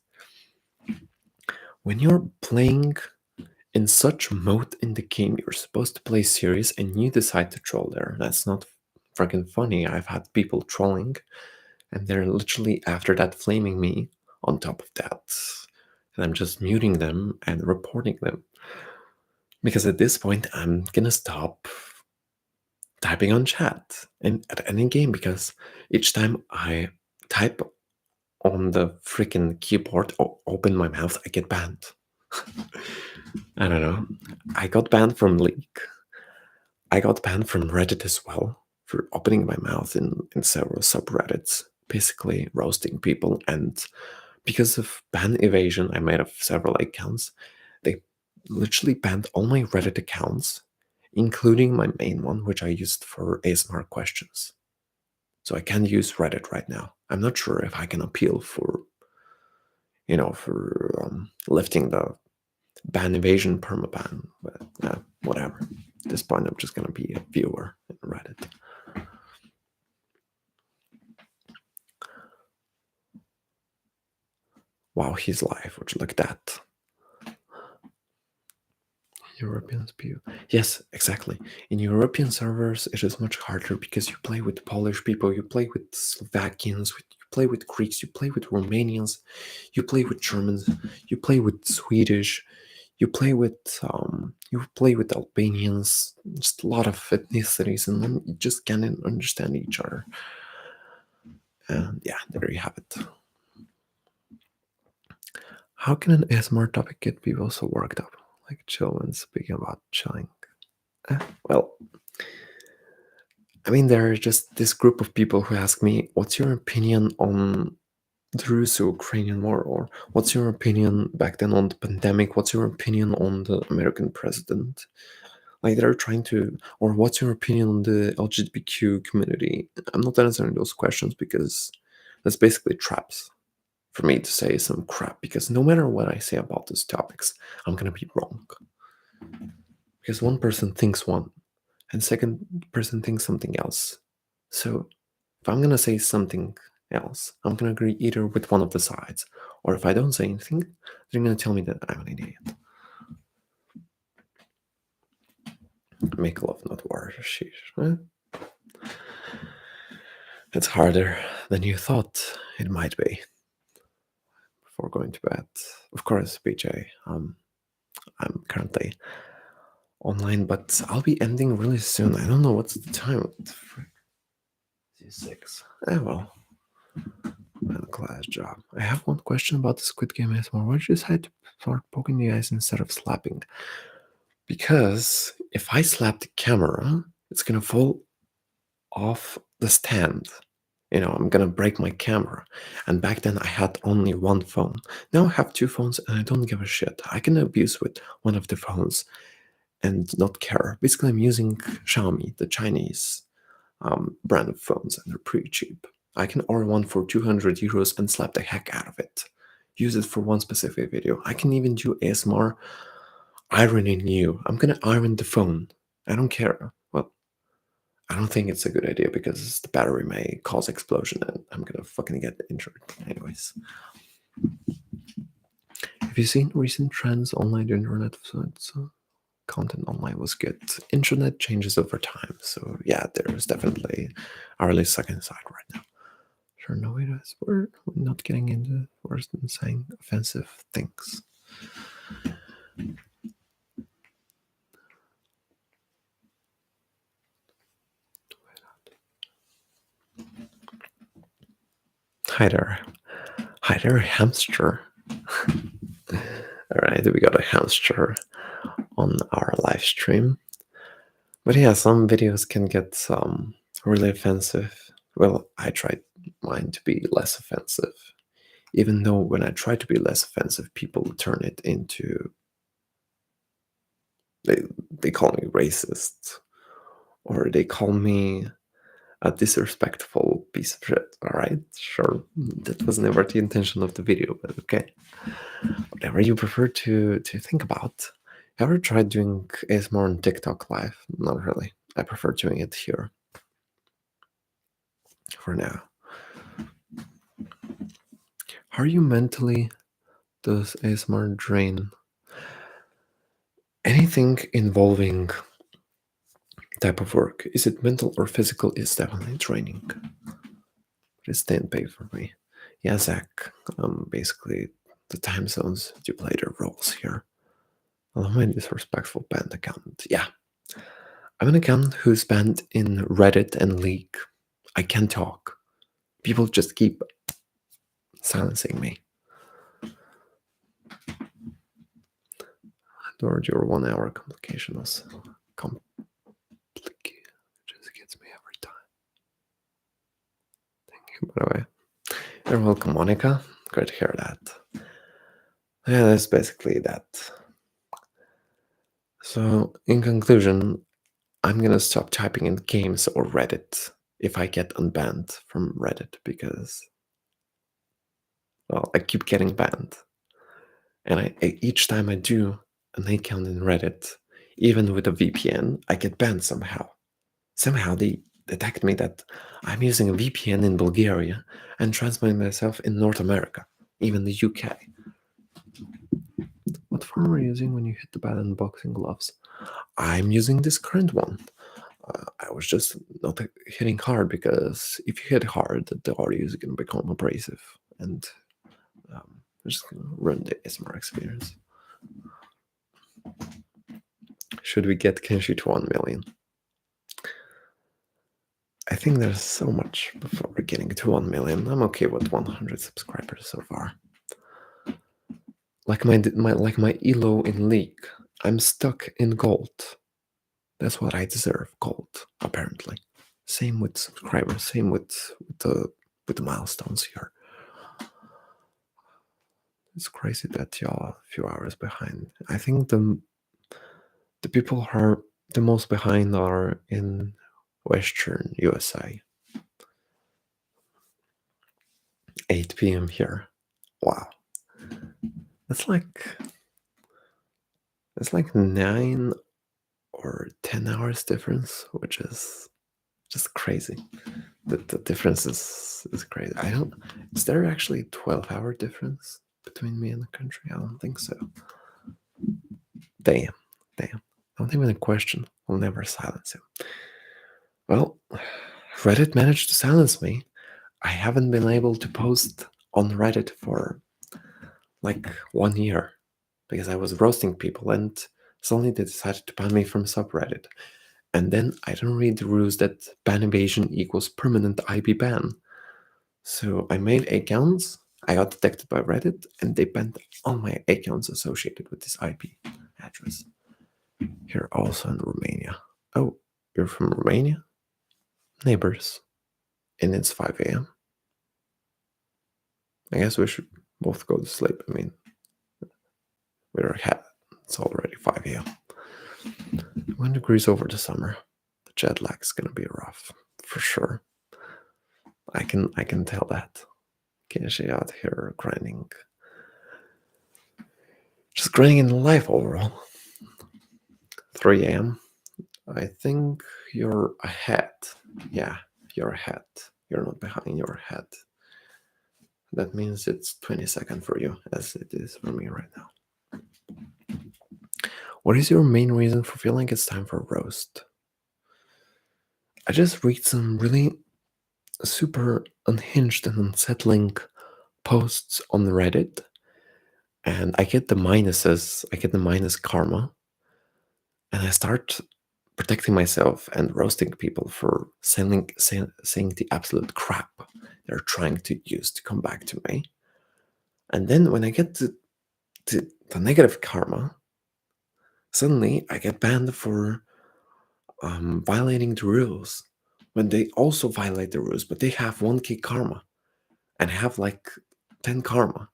When you're playing in such mode in the game, you're supposed to play serious and you decide to troll there. That's not freaking funny. I've had people trolling and they're literally after that flaming me on top of that. And I'm just muting them and reporting them. Because at this point, I'm gonna stop typing on chat and at any game because each time I type on the freaking keyboard, open my mouth, I get banned. I don't know. I got banned from League. I got banned from Reddit as well for opening my mouth in several subreddits, basically roasting people. And because of ban evasion, I made up several accounts. They literally banned all my Reddit accounts, including my main one, which I used for ASMR questions. So I can't use Reddit right now. I'm not sure if I can appeal for, lifting the ban evasion permaban, but whatever. At this point, I'm just gonna be a viewer in Reddit. Wow, he's live. Would you look at that? European view. Yes, exactly. In European servers, it is much harder because you play with Polish people, you play with Slovakians, you play with Greeks, you play with Romanians, you play with Germans, you play with Swedish, you play with Albanians, just a lot of ethnicities, and then you just can't understand each other. And yeah, there you have it. How can an ASMR topic get people so worked up? Like chill when speaking about chilling. Well, I mean, there are just this group of people who ask me, what's your opinion on the Russo-Ukrainian war? Or what's your opinion back then on the pandemic? What's your opinion on the American president? Like they're trying to, or what's your opinion on the LGBTQ community? I'm not answering those questions because that's basically traps for me to say some crap, because no matter what I say about these topics, I'm gonna be wrong. Because one person thinks one, and second person thinks something else. So if I'm gonna say something else, I'm gonna agree either with one of the sides, or if I don't say anything, they're gonna tell me that I'm an idiot. Make love, not war. Sheesh. Huh? It's harder than you thought it might be. Before going to bed, of course, BJ. I'm currently online, but I'll be ending really soon. I don't know what's the time. C6. Well, class job. I have one question about the Squid Game ASMR. Why did you decide to start poking the eyes instead of slapping? Because if I slap the camera, it's gonna fall off the stand. You know, I'm gonna break my camera. And back then I had only one phone. Now I have two phones and I don't give a shit. I can abuse with one of the phones and not care. Basically, I'm using Xiaomi, the Chinese brand of phones, and they're pretty cheap. I can order one for 200 euros and slap the heck out of it. Use it for one specific video. I can even do ASMR ironing you. I'm gonna iron the phone. I don't care. Well, I don't think it's a good idea because the battery may cause explosion and I'm gonna fucking get injured. Anyways. Have you seen recent trends online the internet? So content online was good. Internet changes over time. So yeah, there's definitely a really second side right now. Sure, no way to we're not getting into worse than saying offensive things. Hi there. Hi there, hamster. Alright, we got a hamster on our live stream. But yeah, some videos can get really offensive. Well, I tried mine to be less offensive. Even though when I try to be less offensive, people turn it into they call me racist, or they call me a disrespectful piece of shit. All right, sure, that was never the intention of the video, but okay. Whatever you prefer to think about. Ever tried doing ASMR on TikTok live? Not really. I prefer doing it here for now. How are you mentally? Does ASMR drain? Anything involving type of work, is it mental or physical, is definitely draining. It's didn't pay for me. Yeah, Zach. Basically, the time zones do play their roles here. Although my disrespectful banned account. Yeah. I'm an account who's banned in Reddit and League. I can't talk. People just keep silencing me. Adored your 1 hour complication was complicated. Just gets me every time. Thank you, by the way. You're welcome, Monica. Great to hear that. Yeah, that's basically that. So, in conclusion, I'm gonna stop typing in games or Reddit if I get unbanned from Reddit because, well, I keep getting banned. And each time I do an account in Reddit, even with a VPN, I get banned somehow. Somehow they detect me that I'm using a VPN in Bulgaria and transmitting myself in North America, even the UK. What the platform are you using when you hit the bad unboxing gloves? I'm using this current one. I was just not hitting hard because if you hit hard, the audio is going to become abrasive and just going to ruin the ASMR experience. Should we get Kenshi to 1 million? I think there's so much before getting to 1 million. I'm okay with 100 subscribers so far. Like my elo in League, I'm stuck in gold. That's what I deserve, gold, apparently. Same with subscribers, same with the milestones here. It's crazy that y'all a few hours behind. I think the people who are the most behind are in Western USA. 8 p.m. here. Wow. It's like 9 or 10 hours difference, which is just crazy. The difference is crazy. Is there actually a 12-hour difference between me and the country? I don't think so. Damn. Don't even question. I'll never silence him. Well, Reddit managed to silence me. I haven't been able to post on Reddit for like 1 year because I was roasting people, and suddenly they decided to ban me from subreddit. And then I don't read the rules that ban evasion equals permanent IP ban. So I made accounts, I got detected by Reddit, and they banned all my accounts associated with this IP address. Here also in Romania. Oh, you're from Romania? Neighbors. And it's 5 a.m. I guess we should both go to sleep. I mean, it's already 5 a.m. 1 degrees over the summer. The jet lag is gonna be rough, for sure. I can tell that. Kenshi out here grinding. Just grinding in life overall. 3 a.m. I think you're ahead. Yeah, you're ahead. You're not behind, you're ahead. That means it's 22nd for you, as it is for me right now. What is your main reason for feeling it's time for a roast? I just read some really super unhinged and unsettling posts on Reddit, and I get the minuses, I get the minus karma, and I start protecting myself and roasting people for saying the absolute crap they're trying to use to come back to me. And then when I get to the negative karma, suddenly I get banned for violating the rules when they also violate the rules, but they have 1k karma and have like 10 karma.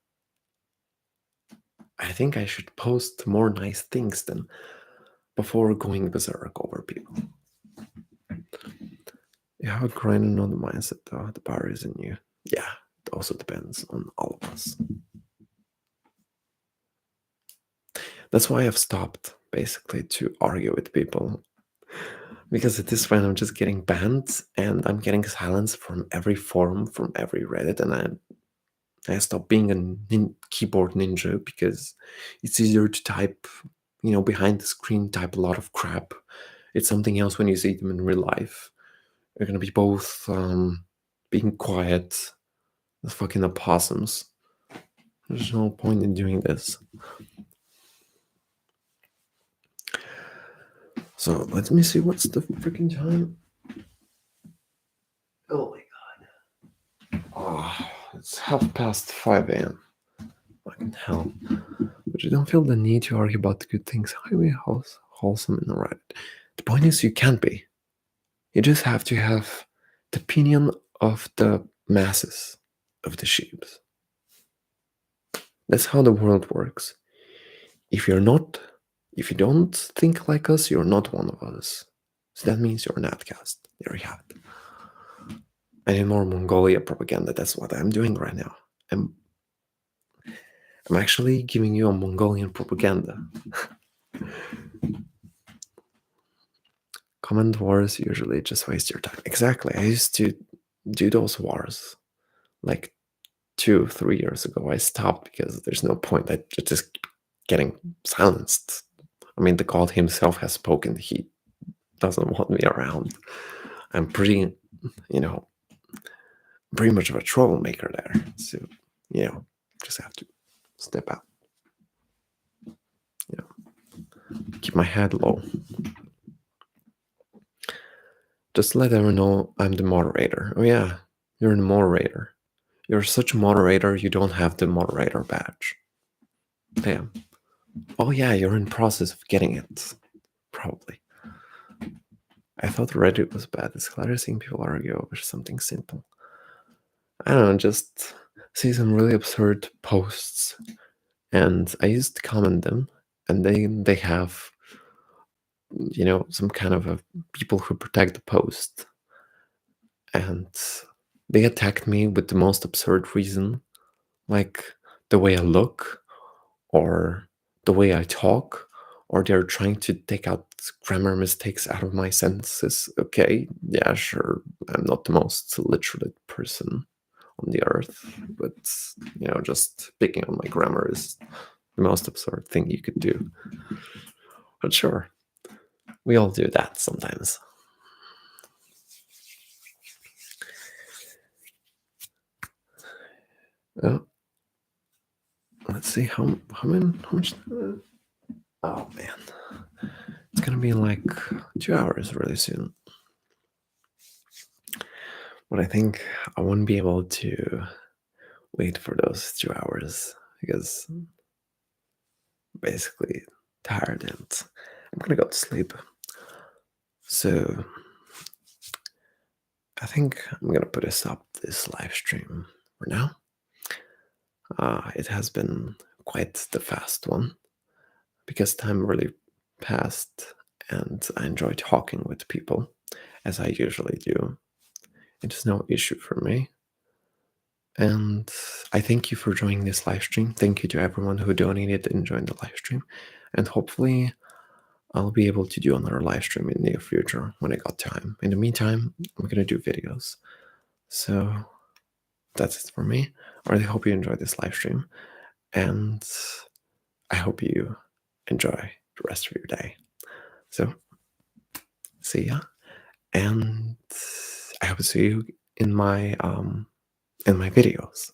I think I should post more nice things than before going berserk over people. You have a grinding on the mindset though. The power is in you. Yeah, it also depends on all of us. That's why I've stopped basically to argue with people. Because at this point I'm just getting banned and I'm getting silence from every forum, from every Reddit, and I stopped being a keyboard ninja because it's easier to type, behind the screen, type a lot of crap. It's something else when you see them in real life. You're gonna be both being quiet as fucking opossums. There's no point in doing this. So let me see what's the freaking time. Oh my god. Oh, it's 5:30 a.m. Fucking hell. But you don't feel the need to argue about the good things. How we wholesome in the right. The point is you can't be. You just have to have the opinion of the masses, of the sheep. That's how the world works. If you don't think like us, you're not one of us. So that means you're an outcast. There you have it. I need more Mongolia propaganda. That's what I'm doing right now. I'm actually giving you a Mongolian propaganda. Comment wars usually just waste your time. Exactly. I used to do those wars like 2-3 years ago. I stopped because there's no point. I just getting silenced. I mean, the god himself has spoken. He doesn't want me around. I'm pretty, you know, pretty much of a troublemaker there. So, you know, just have to step out. You know, keep my head low. Just let everyone know I'm the moderator. Oh yeah, you're the moderator. You're such a moderator, you don't have the moderator badge. Damn. Oh yeah, you're in process of getting it. Probably. I thought Reddit was bad. It's clear seeing people argue over something simple. I don't know, just see some really absurd posts, and I used to comment them, and they have, you know, some kind of a people who protect the post, and they attacked me with the most absurd reason, like the way I look, or the way I talk, or they're trying to take out grammar mistakes out of my sentences. Okay, yeah, sure, I'm not the most literate person on the earth, but you know, just picking on my grammar is the most absurd thing you could do. But sure, we all do that sometimes. Oh, let's see how much. Oh man, it's gonna be like 2 hours really soon. But I think I won't be able to wait for those 2 hours because I'm basically tired and I'm gonna go to sleep. So I think I'm gonna put this live stream for now. It has been quite the fast one because time really passed and I enjoy talking with people as I usually do. It is no issue for me. And I thank you for joining this live stream. Thank you to everyone who donated and joined the live stream. And hopefully I'll be able to do another live stream in the near future when I got time. In the meantime, I'm gonna do videos. So that's it for me. I really hope you enjoyed this live stream. And I hope you enjoy the rest of your day. So see ya. And I hope to see you in my videos.